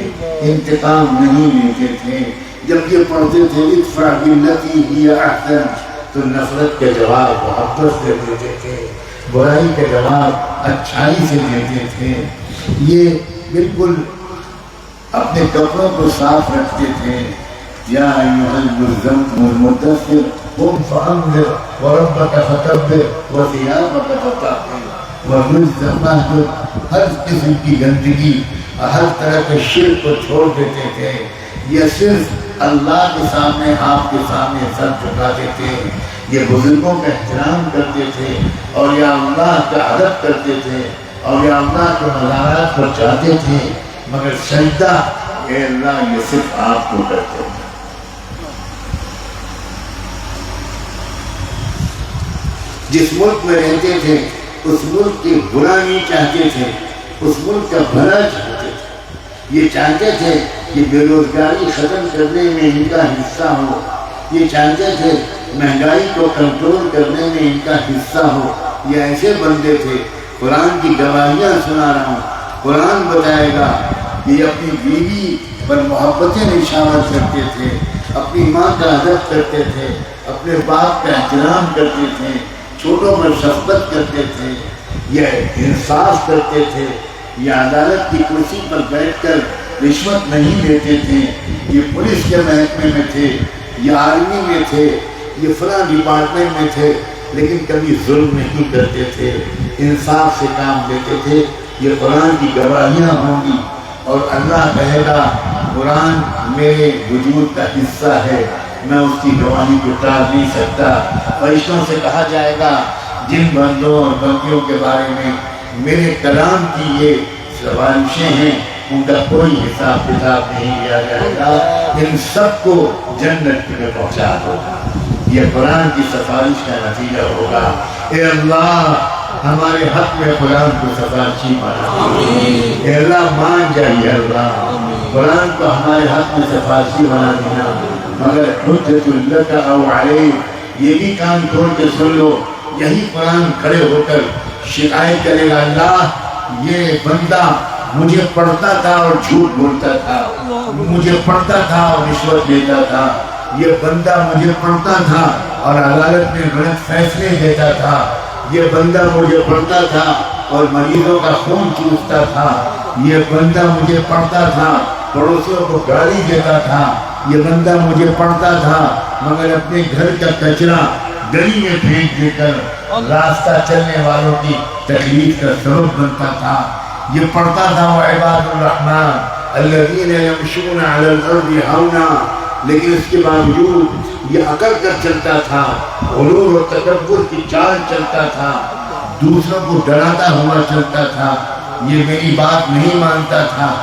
انتقام نہیں لیتے تھے۔ جب یہ پڑھتے تھے اِدْفَعْ بِالَّتِي هِيَ أَحْسَنُ، تو نفرت کے جواب محبت سے دیتے تھے، برائی کے جواب اچھائی سے دیتے تھے۔ یہ بالکل اپنے کپڑوں کو صاف رکھتے تھے۔ یا ایھا المدثر قم فانذر وربک فکبر وثیابک فطہر والرجز فاہجر۔ ہر قسم کی گندگی، ہر طرح کے شرک کو چھوڑ دیتے تھے۔ یہ صرف اللہ کے سامنے، آپ کے سامنے سر جھکاتے تھے، یہ بزرگوں کا احترام کرتے تھے، اور یا اللہ کا ادب کرتے تھے، اور یا اللہ کے مزارات پر جاتے تھے، مگر سجدہ اے اللہ یہ صرف آپ کو کرتے ہیں۔ جس ملک میں رہتے تھے اس ملک کی برا نہیں چاہتے تھے، اس ملک کا بھلا چاہتے تھے۔ یہ چاہتے تھے کہ بے روزگاری ختم کرنے میں ان کا حصہ ہو، یہ چاہتے تھے مہنگائی کو کنٹرول کرنے میں ان کا حصہ ہو۔ یہ ایسے بندے تھے، قرآن کی گواہیاں سنا رہا ہوں، قرآن بتائے گا کہ یہ اپنی بیوی پر محبتیں نشاور کرتے تھے، اپنی ماں کا ادب کرتے تھے، اپنے باپ کا احترام کرتے تھے، چھوٹوں پر شفقت کرتے تھے، یہ انصاف کرتے تھے، یہ عدالت کی کرسی پر بیٹھ کر رشوت نہیں لیتے تھے، یہ پولیس کے محکمے میں تھے، یہ آرمی میں تھے، یہ فلاں ڈپارٹمنٹ میں تھے، لیکن کبھی ظلم نہیں کرتے تھے، انصاف سے کام لیتے تھے۔ یہ قرآن کی گواہیاں ہوں گی، اور اللہ کہے گا قرآن میرے وجود کا حصہ ہے، میں اس کی گواہی کو ٹال نہیں سکتا۔ فرشتوں سے کہا جائے گا جن بندوں اور بندیوں کے بارے میں میرے کلام کی یہ سفارشیں ہیں ان کا کوئی حساب کتاب نہیں لیا جائے گا، ان سب کو جنت میں پہنچا دو۔ یہ قرآن کی سفارش کا نتیجہ ہوگا۔ اے اللہ ہمارے حق میں قرآن کو سفارشی بنا، اے اللہ مان جائیے اللہ قرآن کو ہمارے حق میں سفارشی بنا دینا۔ مگر حجت لک او علیک، یہ بھی کان کھول کے سن لو، یہی قرآن کھڑے ہو کر شکایت کرے گا، اللہ یہ بندہ مجھے پڑھتا تھا اور جھوٹ بولتا تھا، مجھے پڑھتا تھا اور رشوت دیتا تھا، یہ بندہ مجھے پڑھتا تھا اور عدالت میں غلط فیصلے دیتا تھا، یہ بندہ مجھے پڑھتا تھا اور مریضوں کا خون چوستا تھا، یہ بندہ مجھے پڑھتا تھا پڑوسیوں کو گالی دیتا تھا، یہ بندہ مجھے پڑھتا تھا مگر اپنے گھر کا کچرا گلی میں پھینک دے کر راستہ چلنے والوں کی تکلیف کا سبب بنتا تھا، یہ پڑھتا تھا وعباد الرحمن الذین یمشون علی الارض ہونا، لیکن اس کے باوجود یہ اکڑ کر چلتا تھا، غرور و تکبر کی چال چلتا تھا، دوسروں کو ڈراتا ہوا چلتا تھا، یہ میری بات نہیں مانتا تھا،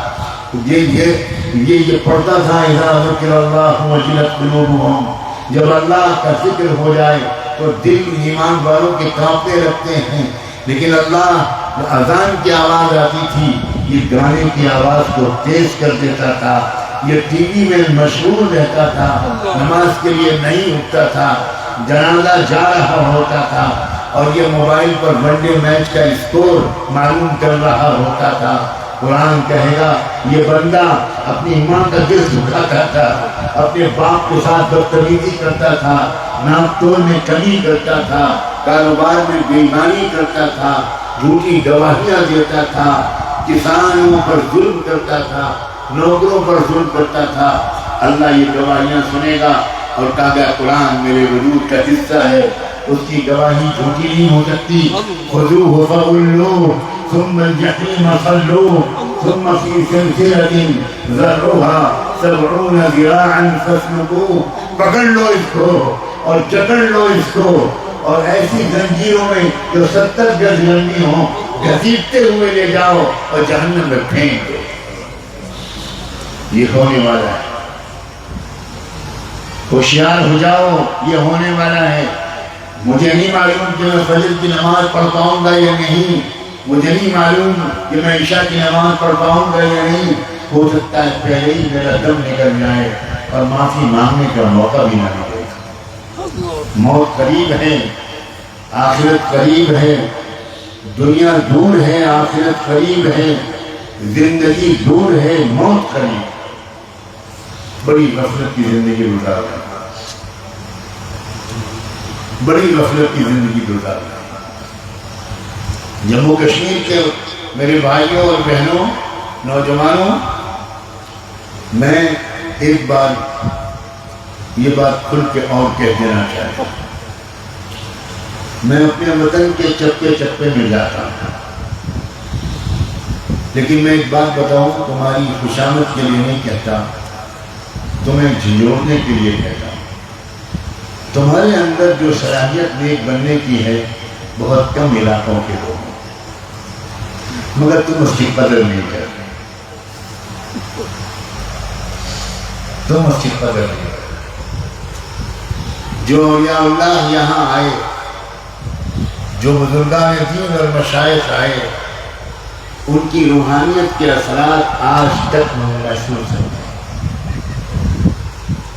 یہ پڑھتا تھا اذا ذکر اللہ وجلت قلوبہم، جب اللہ کا ذکر ہو جائے تو دل ایمان والوں کے کانپنے لگتے ہیں، لیکن اللہ اذان کی آواز آتی تھی یہ گانے کی آواز کو تیز کر دیتا تھا، یہ ٹی وی میں مشغول رہتا تھا، نماز کے لیے نہیں اٹھتا تھا، جنازہ جا رہا ہوتا تھا اور یہ موبائل پر ون ڈے میچ کا اسکور معلوم کر رہا ہوتا تھا۔ قرآن کہے گا یہ بندہ اپنی ماں کا دل دکھاتا تھا، اپنے باپ کے ساتھ بدتمیزی کرتا تھا، ناپ تول میں کمی کرتا تھا، کاروبار میں بے ایمانی کرتا تھا، جھوٹی گواہیاں دیتا تھا، کسانوں پر ظلم کرتا تھا، نوکروں پر ظلم کرتا تھا۔ اللہ یہ گواہیاں سنے گا اور کہا گیا قرآن میرے وجود کا حصہ ہے، اس کی گواہی جھوٹی نہیں ہو سکتی۔ خذوہ فغلوہ ثم الجحیم صلوہ ثم فی سلسلۃ ذرعها 70 ذراعا فاسلکوہ، پکڑ لو اس کو اور جکڑ لو اس کو، اور ایسی زنجیروں میں جو 70 گز لمبی ہوں گھسیٹتے ہوئے لے جاؤ اور جہنم میں پھینک دو۔ یہ ہونے والا ہے، ہوشیار ہو جاؤ، یہ ہونے والا ہے۔ مجھے نہیں معلوم کہ میں فجر کی نماز پڑھ پاؤں گا یا نہیں، مجھے نہیں معلوم کہ میں عشاء کی نماز پڑھ پاؤں گا یا نہیں، ہو سکتا ہے پہلے ہی میرا دم نکل جائے اور معافی مانگنے کا موقع بھی نہ ملے۔ موت قریب ہے، آخرت قریب ہے، دنیا دور ہے، آخرت قریب ہے، زندگی دور ہے، موت قریب، بڑی غفلت کی زندگی گزار رہے ہیں۔ بڑی غفلت کی زندگی گزار رہے ہیں۔ جموں کشمیر کے میرے بھائیوں اور بہنوں، نوجوانوں، میں ایک بار یہ بات کھل کے اور کہہ دینا چاہتا ہوں، میں اپنے وطن کے چپے چپے میں جاتا ہوں، لیکن میں ایک بات بتاؤں، تمہاری خوشامد کے لیے نہیں کہتا، تمہیں جھنجھوڑنے کے لیے کہتا ہوں۔ تمہارے اندر جو صلاحیت نیک بننے کی ہے بہت کم علاقوں کے لوگ، مگر تم اس کی قدر نہیں کرتے، تم اس کی قدر نہیں کرتے۔ جو اولیاء اللہ یہاں آئے، جو بزرگان دین اور مشائخ آئے، ان کی روحانیت کے اثرات آج تک محسوس ہوتے ہیں۔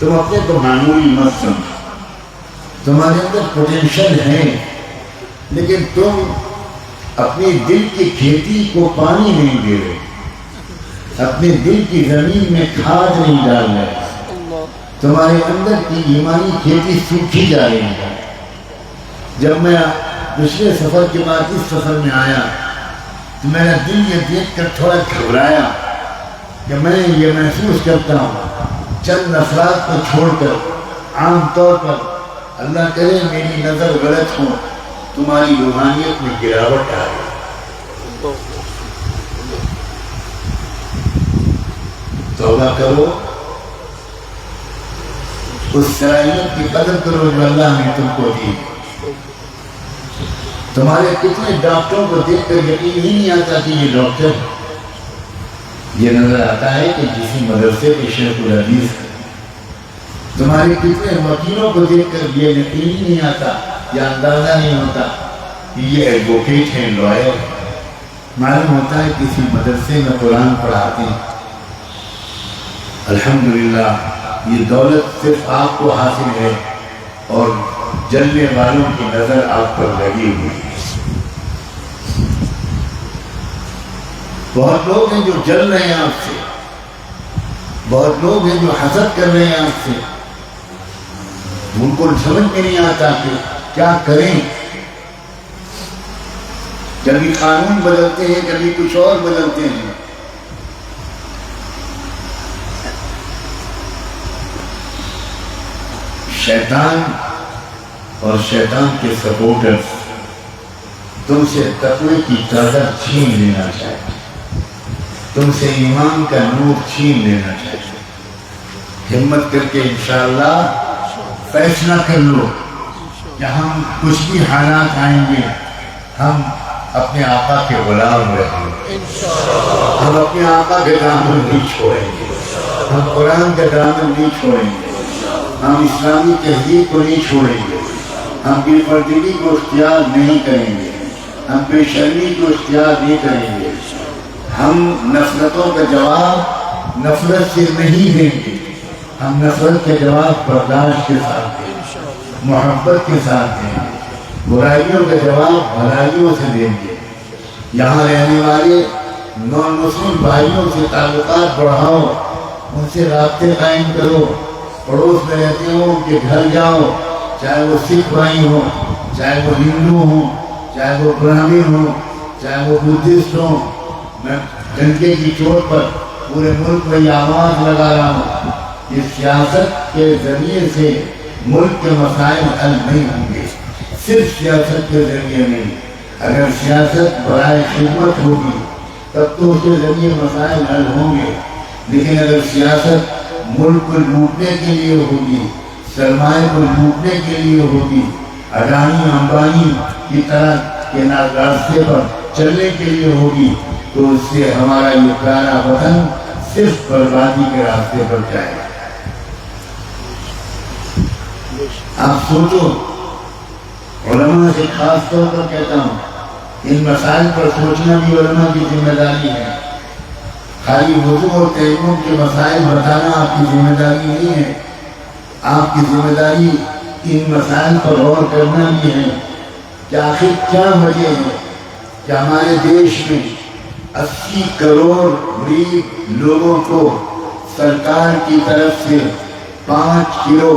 تم اپنے کو معمولی مت سمجھو، تمہارے اندر پوٹینشل ہے، لیکن تم اپنے دل کی کھیتی کو پانی نہیں دے رہے، اپنے دل کی زمین میں کھاد نہیں ڈال رہے، تمہارے اندر کی ایمانی کھیتی سوکھی جا رہی ہے۔ جب میں پچھلے سفر کے بعد اس سفر میں آیا تو میرا دل یہ دیکھ کر تھوڑا گھبرایا کہ میں یہ محسوس کرتا ہوں چند افراد کو چھوڑ کر عام طور پر، اللہ کرے میری نظر غلط ہو، تمہاری روحانیت میں گراوٹ آ گئی۔ توبہ کرو، اس صلاحیت کی قدر کرو جو اللہ نے تم کو دی۔ تمہارے کتنے ڈاکٹروں کو دیکھ کر یقین ہی نہیں آتا کہ یہ ڈاکٹر، یہ نظر آتا ہے کہ کسی مدرسے کے شیخ الحدیث ہے۔ تمہارے کتنے وکیلوں کو دیکھ کر یہ یقین ہی نہیں آتا، یا اندازہ نہیں ہوتا کہ یہ ایڈوکیٹ ہیں، لائر ہیں۔ معلوم ہوتا ہے کسی مدرسے میں قرآن پڑھاتے ہیں۔ الحمدللہ یہ دولت صرف آپ کو حاصل ہے اور جلنے والوں کی نظر آپ پر لگی ہوئی ہے۔ بہت لوگ ہیں جو جل رہے ہیں آپ سے، بہت لوگ ہیں جو حسد کر رہے ہیں آپ سے، ان کو سمجھ میں نہیں آتا کہ کیا کریں۔ کبھی قانون بدلتے ہیں، کبھی کچھ اور بدلتے ہیں۔ شیطان اور شیطان کے سپورٹرز تم سے تقوی کی طاقت چھین لینا چاہتے، تم سے ایمان کا نور چھین لینا چاہتے۔ ہمت کر کے انشاءاللہ فیصلہ کر لو کہ ہم کچھ بھی حالات آئیں گے، ہم اپنے آقا کے غلام رہیں گے، ہم اپنے آقا کے دامن نہیں چھوڑیں گے، ہم قرآن کے دامن نہیں چھوڑیں گے، ہم اسلامی تہذیب کو نہیں چھوڑیں گے، ہم بے پردگی کو اختیار نہیں کریں گے، ہم بے شرمی کو اختیار نہیں کریں گے، ہم نفرتوں کا جواب نفرت سے نہیں دیں گے، ہم نفرت کے جواب برداشت کے ساتھ دیں گے، محبت کے ساتھ دیں گے، برائیوں کا جواب بھلائیوں سے دیں گے۔ یہاں رہنے والے نان مسلم بھائیوں سے تعلقات بڑھاؤ، ان سے رابطے قائم کرو، پڑوس میں رہتے ہو ان کے گھر جاؤ، چاہے وہ سکھ بھائی ہوں، چاہے وہ ہندو ہوں، چاہے وہ برہمن ہوں، چاہے وہ بدھسٹ ہوں۔ میں ڈنکے کی چوٹ پر پورے ملک میں یہ آواز لگا رہا ہوں کہ سیاست کے ذریعے سے ملک کے مسائل حل نہیں ہوں گے، صرف سیاست کے ذریعے نہیں۔ اگر سیاست برائے خدمت ہوگی تب تو اس کے ذریعے مسائل حل ہوں گے، لیکن اگر سیاست ملک کو لوٹنے کے لیے ہوگی، سرمایہ کو لوٹنے کے لیے ہوگی، اڈانی امبانی کی طرح کے راستے پر چلنے کے لیے ہوگی، تو اس سے ہمارا یہ پیارا وطن صرف بربادی کے راستے پر جائے گا۔ آپ سوچو، علماء سے خاص طور پر کہتا ہوں، ان مسائل پر سوچنا بھی علماء کی ذمہ داری ہے۔ خالی وضو اور تیمم کے مسائل بتانا آپ کی ذمہ داری نہیں ہے، آپ کی ذمہ داری ان مسائل پر غور کرنا بھی ہے کہ آخر کیا وجہ ہے کہ ہمارے دیش میں 80 کروڑ غریب لوگوں کو سرکار کی طرف سے 5 کلو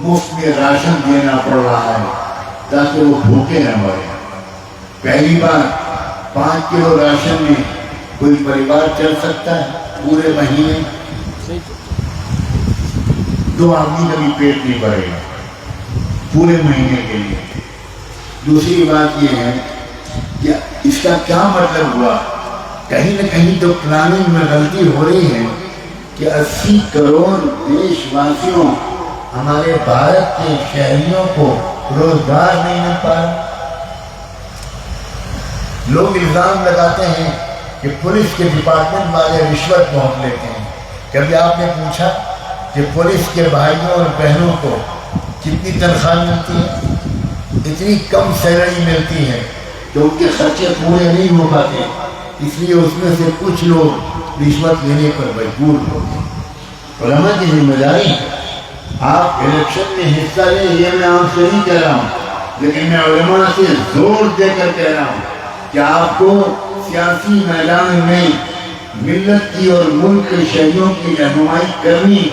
مفت میں راشن دینا پڑ رہا ہے۔ تاکہ وہ بھوکے نہ مرے۔ پہلی بار 5 کلو راشن میں کوئی پریوار چل سکتا ہے پورے مہینے؟ 2 آدمی کا بھی پیٹ نہیں بھرے گا پورے مہینے کے لیے۔ دوسری بات یہ ہے کہ اس کا کیا مطلب ہوا؟ کہیں نہ کہیں تو پلاننگ میں غلطی ہو رہی ہے کہ 80 کروڑ دیش واسیوں ہمارے بھارت کے شہریوں کو روزگار نہیں مل پا رہا۔ لوگ الزام لگاتے ہیں کہ پولیس کے ڈپارٹمنٹ والے رشوت بہت لیتے ہیں۔ کبھی آپ نے پوچھا کہ پولیس کے بھائیوں اور بہنوں کو کتنی تنخواہ ملتی ہے؟ اتنی کم سیلری ملتی ہے کہ ان کے خرچے پورے نہیں ہو پاتے، اس لیے اس میں سے کچھ لوگ رشوت لینے پر مجبور ہوتے ہیں۔ علماء کی ذمہ داری ہے، آپ الیکشن میں حصہ لیں، یہ میں آپ سے نہیں کہہ رہا ہوں، لیکن میں علماء سے زور دے کر کہہ رہا ہوں کہ آپ کو سیاسی میدان میں ملت کی اور ملک کے شہریوں کی رہنمائی کرنی۔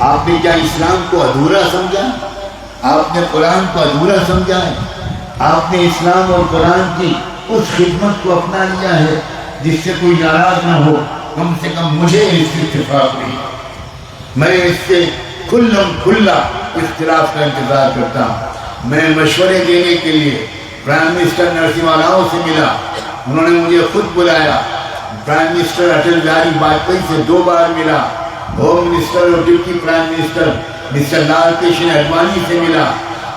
آپ نے کیا اسلام کو ادھورا سمجھا؟ آپ نے قرآن کو ادھورا سمجھا ہے؟ آپ نے اسلام اور قرآن کی اس خدمت کو اپنا لیا ہے جس سے کوئی ناراض نہ ہو؟ کم سے کم مجھے اس سے اتفاق نہیں، میں اس سے کھلا اختلاف کا انتظار کرتا ہوں۔ میں مشورے دینے کے لیے پرائم منسٹر نرسمہا راؤ سے ملا، انہوں نے مجھے خود بلایا۔ پرائم منسٹر اٹل بہاری واجپئی سے 2 بار ملا۔ ہوم منسٹر اور ڈپٹی پرائم منسٹر مسٹر لال کرشن اڈوانی سے ملا،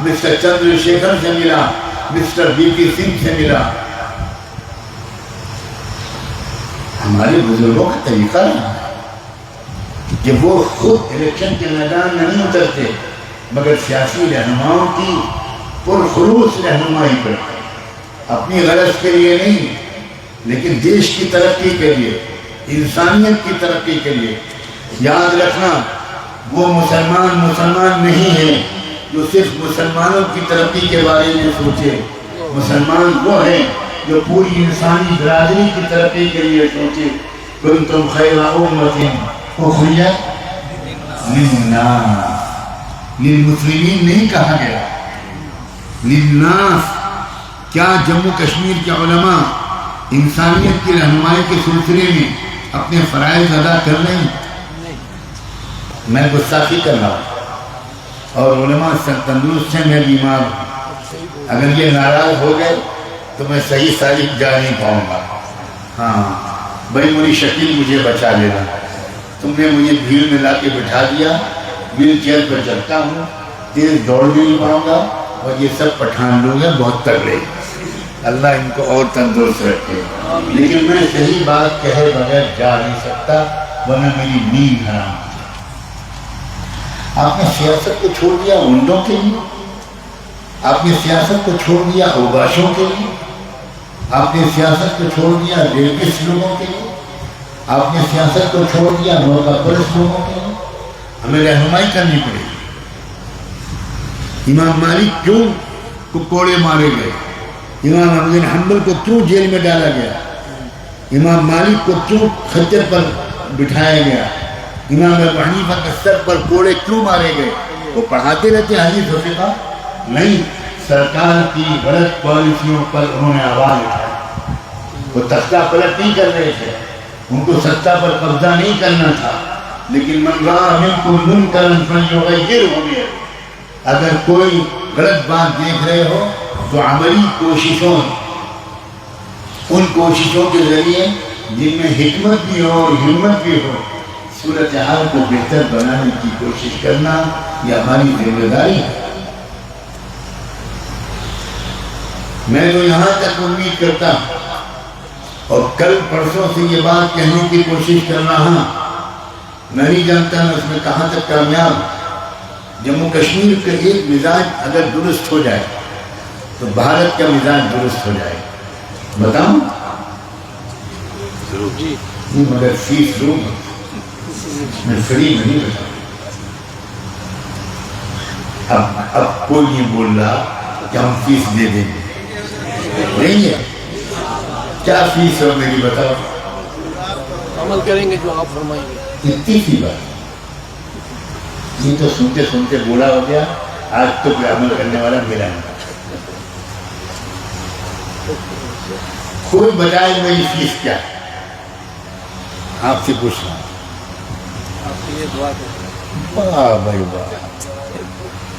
مسٹر چندر شیکھر سے ملا، مسٹر وی پی سنگھ سے ملا۔ ہمارے بزرگوں کا طریقہ رہا ہے کہ وہ خود الیکشن کے میدان میں نہیں اترتے، مگر سیاسی رہنماؤں کی پرخلوص رہنمائی کرتے، اپنی غرض کے لیے نہیں لیکن دیش کی ترقی کے لیے، انسانیت کی ترقی کے لیے۔ یاد رکھنا، وہ مسلمان نہیں ہے جو صرف مسلمانوں کی ترقی کے بارے میں سوچے، مسلمان وہ ہے جو پوری انسانی برادری کی ترقی کے لیے سوچے۔ کنتم خیر امۃ اخرجت للناس، للمسلمین نہیں کہا گیا، للناس۔ کیا جموں کشمیر کے علماء انسانیت کی رہنمائی کے سلسلے میں اپنے فرائض ادا کر رہے ہیں؟ میں گستاخی کر رہا ہوں اور علماء تندرست ہیں، میں بیمار ہوں۔ اگر یہ ناراض ہو گئے تو میں صحیح سالک جا نہیں پاؤں گا۔ ہاں بھائی، میری شکل مجھے بچا لینا، تم نے مجھے بھیڑ میں لا کے بٹھا دیا، ویل چیئر پر چلتا ہوں، تیز دوڑ بھی نہیں پاؤں گا، اور یہ سب پٹھان لوگ ہیں بہت تگڑے، اللہ ان کو اور تندرست رکھے۔ لیکن میں صحیح بات کہے بغیر جا نہیں سکتا، ورنہ میری نیند حرام۔ آپ نے سیاست کو چھوڑ دیا غنڈوں کے لیے، آپ نے سیاست کو چھوڑ دیا اوباشوں کے لیے، آپ نے سیاست کو چھوڑ دیا ریپسٹ لوگوں کے لیے، آپ نے سیاست کو چھوڑ دیا موقع پرست لوگوں کے لیے۔ ہمیں رہنمائی کرنی پڑے گی۔ امام مالک کیوں کوڑے مارے گئے؟ امام احمد بن حنبل کو کیوں جیل میں ڈالا گیا؟ امام مالک کو کیوں خچر پر بٹھایا گیا؟ امام ابو حنیفہ کے سر پر کوڑے کیوں مارے گئے؟ وہ پڑھاتے رہتے حدیث و فقہ؟ نہیں، سرکار کی غلط پالیسیوں پر انہوں نے آواز اٹھائی۔ وہ تختہ پلٹ نہیں کر رہے تھے، ان کو سطح پر قبضہ نہیں کرنا تھا، لیکن من رأى منکم منکرا فلیغیرہ بید۔ اگر کوئی غلط بات دیکھ رہے ہو تو عملی کوششوں، ان کوششوں کے ذریعے جن میں حکمت بھی ہو اور ہمت بھی ہو، صورتحال کو بہتر بنانے کی کوشش کرنا یہ ہماری ذمہ داری ہے۔ میں تو یہاں تک امید کرتا ہوں اور کل پرسوں سے یہ بات کہنے کی کوشش کر رہا ہوں، میں نہیں جانتا میں اس میں کہاں تک کامیاب ہوں۔ جموں کشمیر کا ایک مزاج اگر درست ہو جائے تو بھارت کا مزاج درست ہو جائے۔ بتاؤں؟ جی مگر فیس دوں گا، میں فری نہیں بتاؤں۔ اب کوئی نہیں بول رہا کہ ہم فیس دے دیں گے، نہیں ہے؟ کیا فیس ہے میری بتاؤ؟ عمل کریں گے جو آپ فرمائیں گے۔ اتنی سی بات، یہ تو سنتے سنتے بوڑھا ہو گیا، آج تو کوئی عمل کرنے والا ملا نہیں. خود بتائے میری فیس کیا ہے؟ آپ سے پوچھ رہا ہوں. آپ کی یہ دعا کریں. واہ بھائی واہ،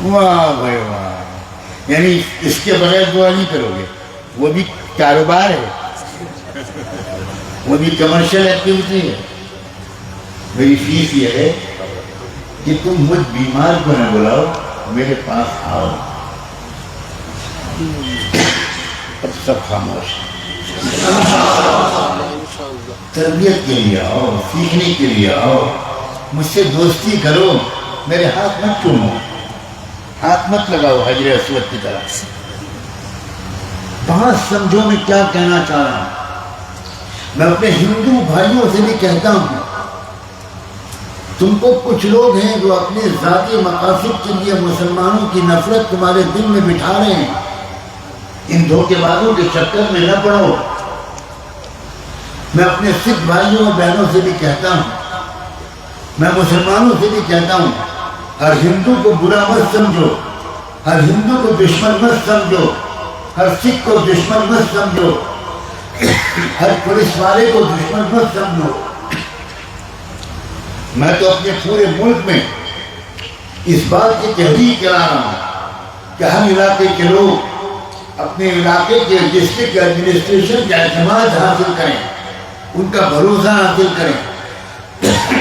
واہ بھائی واہ. یعنی اس کے بغیر دعا نہیں کرو گے؟ وہ بھی کاروبار ہے، وہ بھی کمرشل ایکٹیویٹی ہے. میری فیس یہ ہے کہ تم مجھ بیمار کو نہ بلاؤ، میرے پاس آؤ. اب سب خاموش ہیں. تربیت کے لیے آؤ، سیکھنے کے لیے آؤ، مجھ سے دوستی کرو، میرے ہاتھ مت چومو، ہاتھ مت لگاؤ حجر اسود کی طرح. بات سمجھو میں کیا کہنا چاہ رہا ہوں. میں اپنے ہندو بھائیوں سے بھی کہتا ہوں، تم کو کچھ لوگ ہیں جو اپنے ذاتی مقاصد کے لیے مسلمانوں کی نفرت تمہارے دل میں بٹھا رہے ہیں. ان دھوکے بازوں کے چکر میں نہ پڑو. میں اپنے سکھ بھائیوں اور بہنوں سے بھی کہتا ہوں، میں مسلمانوں سے بھی کہتا ہوں، ہر ہندو کو برا مت سمجھو، ہر ہندو کو دشمن مت سمجھو، ہر سکھ کو دشمن مت سمجھو، ہر پولیس والے کو دشمن مت سمجھو. میں تو اپنے پورے ملک میں اس بات کی تحریک کرا رہا ہوں کہ ہر علاقے کے لوگ اپنے علاقے کے ڈسٹرکٹ ایڈمنسٹریشن کا اعتماد حاصل کریں، ان کا بھروسہ حاصل کریں،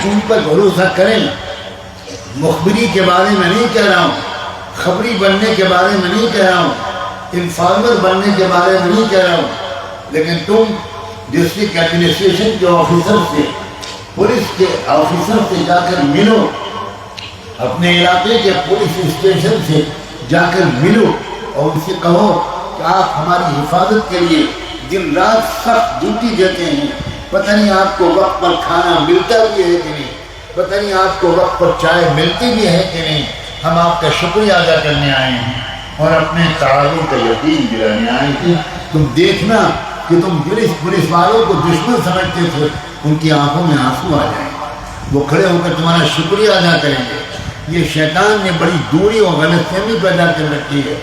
ان پر بھروسہ کریں. مخبری کے بارے میں نہیں کہہ رہا ہوں، خبری بننے کے بارے میں نہیں کہہ رہا ہوں، انفارمر بننے کے بارے میں نہیں کہہ رہا ہوں، لیکن تم ڈسٹرکٹ ایڈمنسٹریشن کے آفیسر سے، پولیس کے آفیسر سے جا کر ملو، اپنے علاقے کے پولیس اسٹیشن سے جا کر ملو اور ان سے کہو کہ آپ ہماری حفاظت کے لیے دن رات سخت ڈیوٹی دیتے ہیں. پتہ نہیں آپ کو وقت پر کھانا ملتا بھی ہے کہ نہیں، پتہ نہیں آپ کو وقت پر چائے ملتی بھی ہے کہ نہیں. ہم آپ کا شکریہ ادا کرنے آئے ہیں اور اپنے تعاون کا یقین دلانے آئے ہیں. تم دیکھنا کہ تم پولیس والوں کو دشمن سمجھتے تھے، ان کی آنکھوں میں آنسو آ جائیں، وہ کھڑے ہو کر تمہارا شکریہ ادا کریں گے. یہ شیطان نے بڑی دوری اور غلط فہمی پیدا کر رکھی ہے.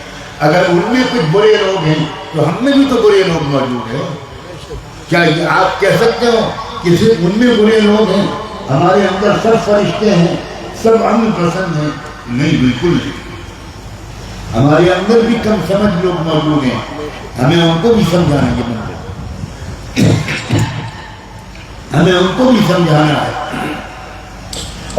اگر ان میں کچھ برے لوگ ہیں تو ہم میں بھی تو برے لوگ موجود ہیں. کیا یہ آپ کہہ سکتے ہو کہ صرف ان میں برے لوگ ہیں، ہمارے اندر سب فرشتے ہیں، سب امن پسند ہیں؟ نہیں، بالکل نہیں. ہمارے اندر بھی کم سمجھ لوگ موجود ہیں، ہمیں ان کو بھی سمجھانا ہے، ہمیں ان کو بھی سمجھانا ہے.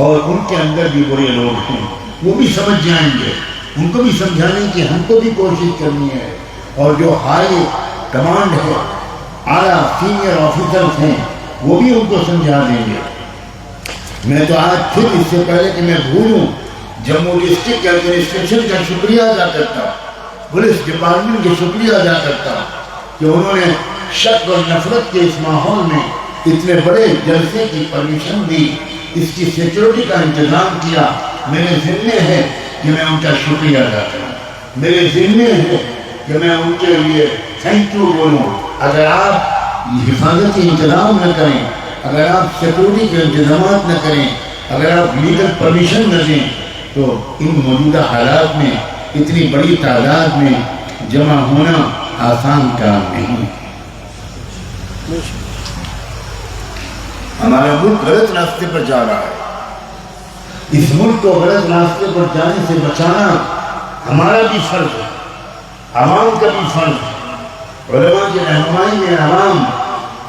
اور ان کے اندر بھی برے لوگ ہیں، وہ بھی سمجھ جائیں گے، ان کو بھی سمجھانے کی ہم کو بھی کوشش کرنی ہے. اور جو ہائی کمانڈ ہے، اعلیٰ سینئر آفیسرز ہیں، وہ بھی ان کو سمجھا دیں گے. میں تو آج پھر اس سے پہلے کہ میں بھولوں جموں ڈسٹرکٹ ایڈمنسٹریشن کا شکریہ ادا کرتا ہوں، پولیس ڈپارٹمنٹ کا شکریہ ادا کرتا ہوں کہ انہوں نے شک اور نفرت کے اس ماحول میں اتنے بڑے جلسے کی پرمیشن دی، اس کی سیکیورٹی کا انتظام کیا. میرے ذمہ ہے کہ میں ان کا شکریہ ادا کروں، میرے ذمہ ہے کہ میں ان کے لیے تھینک یو بولوں. اگر آپ حفاظتی انتظام نہ کریں، اگر آپ سیکورٹی کے انتظامات نہ کریں، اگر آپ لیگل پرمیشن نہ دیں، تو ان موجودہ حالات میں اتنی بڑی تعداد میں جمع ہونا آسان کام نہیں. ہمارا ملک غلط راستے پر جا رہا ہے. اس ملک کو غلط راستے پر جانے سے بچانا ہمارا بھی فرض ہے، عوام کا بھی فرض ہے. علماء کی رہنمائی میں عوام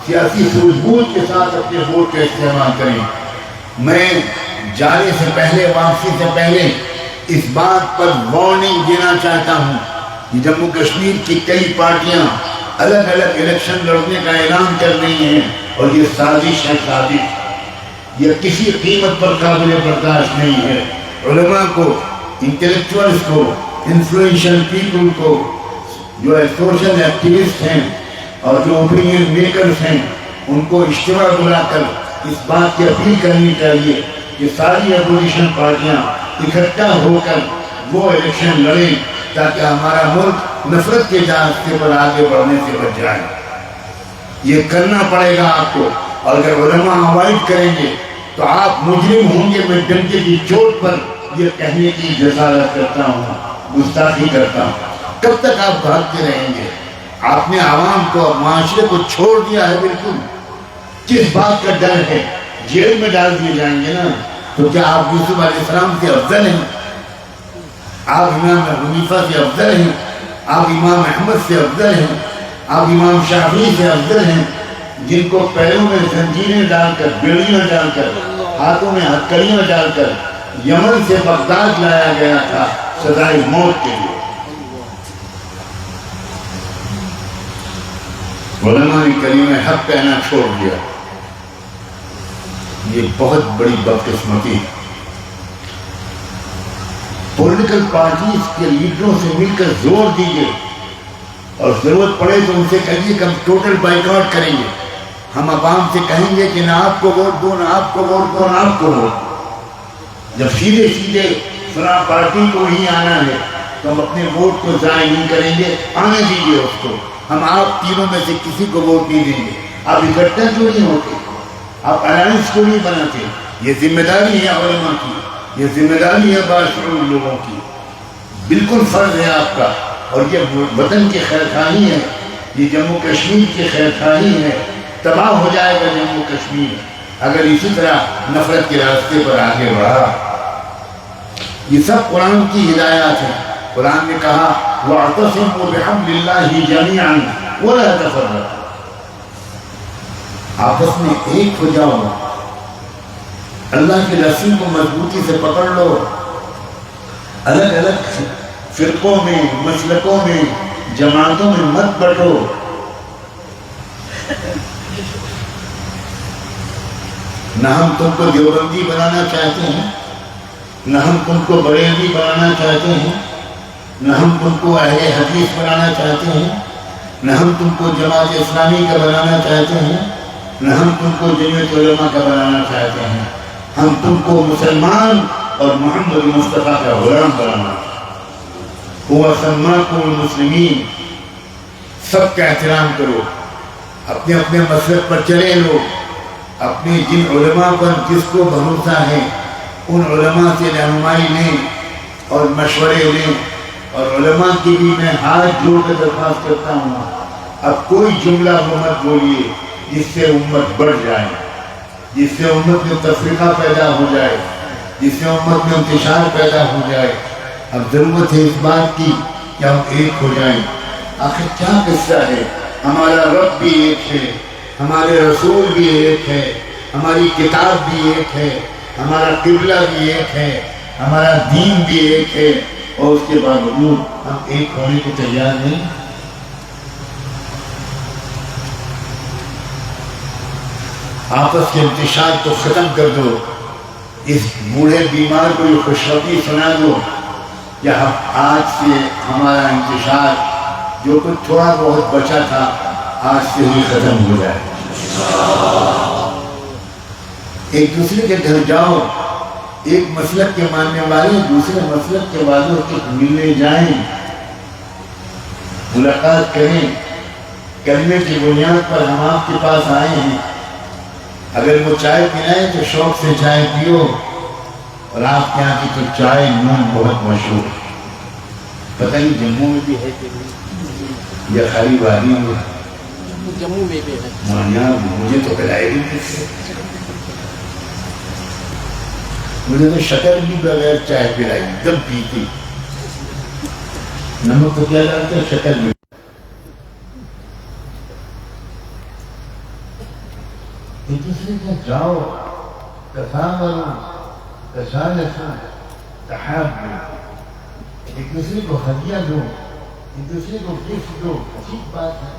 سیاسی سوجھ بوجھ کے ساتھ اپنے ووٹ کا استعمال کریں. میں جانے سے پہلے، واپسی سے پہلے اس بات پر وارننگ دینا چاہتا ہوں کہ جموں کشمیر کی کئی پارٹیاں الگ الگ الیکشن لڑنے کا اعلان کر رہی ہیں، اور یہ سازش ہے. سازش یہ کسی قیمت پر قابل برداشت نہیں ہے. علماء کو، انٹلیکچوئلز کو، انفلوئنشل پیپل کو، جو سوشل ایکٹیوسٹ ہیں اور جو اوپینین میکرز ہیں، ان کو اجتماع بلا کر اس بات کی اپیل کرنی چاہیے کہ ساری اپوزیشن پارٹیاں اکٹھا ہو کر وہ الیکشن لڑیں تاکہ ہمارا ملک نفرت کے راستے پر آگے بڑھنے سے بچ جائے. یہ کرنا پڑے گا آپ کو. اور اگر علماء اوائڈ کریں گے تو آپ مجرم ہوں گے. میں ڈنڈے کی چوٹ پر یہ کہنے کی جسارت کرتا ہوں، گستاخی کرتا ہوں؟ کب تک آپ بھاگتے رہیں گے؟ آپ نے عوام کو اور معاشرے کو چھوڑ دیا ہے بالکل۔ کس بات کا ڈر ہے؟ جیل میں ڈال دیے جائیں گے نا، تو کیا آپ یوسف علیہ السلام سے افضل ہیں؟ آپ امام حنیفہ سے افضل ہیں؟ آپ امام احمد سے افضل ہیں؟ آپ امام شافعی سے افضل ہیں، جن کو پیروں میں زنجیریں ڈال کر، بیڑیاں ڈال کر، ہاتھوں میں ہتھکڑیاں ڈال کر یمن سے بغداد لایا گیا تھا سزائے موت کے لیے؟ علماء نے کلمہ حق کہنا چھوڑ دیا۔ یہ بہت بڑی بدقسمتی ہے۔ پولیٹیکل پارٹیز کے لیڈروں سے مل کر زور دیجیے، اور ضرورت پڑے تو ان سے کہیے کہ ہم ٹوٹل بائیکاٹ کریں گے۔ ہم عوام سے کہیں گے کہ نہ آپ کو ووٹ دو، نہ آپ کو ووٹ دو، نہ آپ کو ووٹ دو۔ جب سیدھے سیدھے فلاں پارٹی کو ہی آنا ہے تو ہم اپنے ووٹ کو ضائع نہیں کریں گے، آنے دیجیے اس کو۔ ہم آپ تینوں میں سے کسی کو ووٹ نہیں دیں گے۔ آپ اکٹھا کیوں نہیں ہوتے؟ آپ الائنس کو نہیں بناتے؟ یہ ذمہ داری ہے علماء کی، یہ ذمہ داری ہے باشعور لوگوں کی، بالکل فرض ہے آپ کا۔ اور یہ وطن کی خیر خواہی ہے، یہ جموں کشمیر کی خیر خواہی ہے۔ تباہ ہو جائے گا جموں کشمیر اگر اسی طرح نفرت کے راستے پر آگے بڑھا۔ یہ سب قرآن کی ہدایات ہیں۔ قرآن نے کہا وَاعْتَصِمُوا بِحَبْلِ اللَّهِ جَمِيعًا وَلَا تَفَرَّقُوا، آپس میں ایک ہو جاؤ، اللہ کی رسی کو مضبوطی سے پکڑ لو، الگ الگ فرقوں میں، مسلکوں میں، جماعتوں میں مت بٹو۔ نہ ہم تم کو دیوبندی بنانا چاہتے ہیں، نہ ہم تم کو بریلوی بنانا چاہتے ہیں، نہ ہم تم کو اہل حدیث بنانا چاہتے ہیں، نہ ہم تم کو جماعت اسلامی کا بنانا چاہتے ہیں، نہ ہم تم کو جمعیت علماء کا بنانا چاہتے ہیں۔ ہم تم کو مسلمان اور محمد مصطفیٰ کا غلام بنانا۔ هو سماکم المسلمین، سب کا احترام کرو، اپنے اپنے مسلک پر چلے لو، اپنے جن علماء پر جس کو بھروسہ ہے ان علماء سے رہنمائی لیں اور مشورے لیں۔ اور علماء کی بھی میں ہاتھ جوڑ کر درخواست کرتا ہوں، اب کوئی جملہ وہ مت بولیے جس سے امت بڑھ جائے، جس سے امت میں تفریقہ پیدا ہو جائے، جس سے امت میں انتشار پیدا ہو جائے۔ اب ضرورت ہے اس بات کی کہ ہم ایک ہو جائیں۔ آخر کیا قصہ ہے؟ ہمارا رب بھی ایک ہے، ہمارے رسول بھی ایک ہے، ہماری کتاب بھی ایک ہے، ہمارا قبلہ بھی ایک ہے، ہمارا دین بھی ایک ہے، اور اس کے باوجود ہم ایک ہونے کو تیار نہیں۔ آپس کے انتشار کو ختم کر دو، اس بوڑھے بیمار کو یہ خوشخبری سنا دو کہ آج سے ہمارا انتشار جو کچھ تھوڑا بہت بچا تھا آج سے ہی ختم ہو جائے۔ ایک دوسرے کے گھر جاؤ، ایک مسلک کے ماننے والے دوسرے مسلک کے والوں کے ملنے جائیں، ملاقات کریں۔ کلمے کی بنیاد پر ہم آپ کے پاس آئے ہیں، اگر وہ چائے پلائیں تو شوق سے چائے پیو، اور آپ کے یہاں کی تو چائے نون بہت مشہور ہے۔ پتہ نہیں جموں میں بھی ہے کہ نہیں، یا خالی وادی میں؟ جموں میں بھی ہے۔ مجھے تو پلائے بھی، مجھے تو شکر بھی بغیر چائے پلائی دم پیتی، نمک تو کیا ڈالتے ہیں، شکر بھی۔ ایک دوسرے کے جاؤ، تسامروا تسالسوا تحابوا، ایک دوسرے کو ہدیہ دو، ایک دوسرے کو گفٹ دو، اچھی بات ہے۔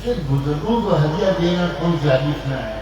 صرف بزرگوں کو ہدیہ دینا کون سی حدیث میں ہے؟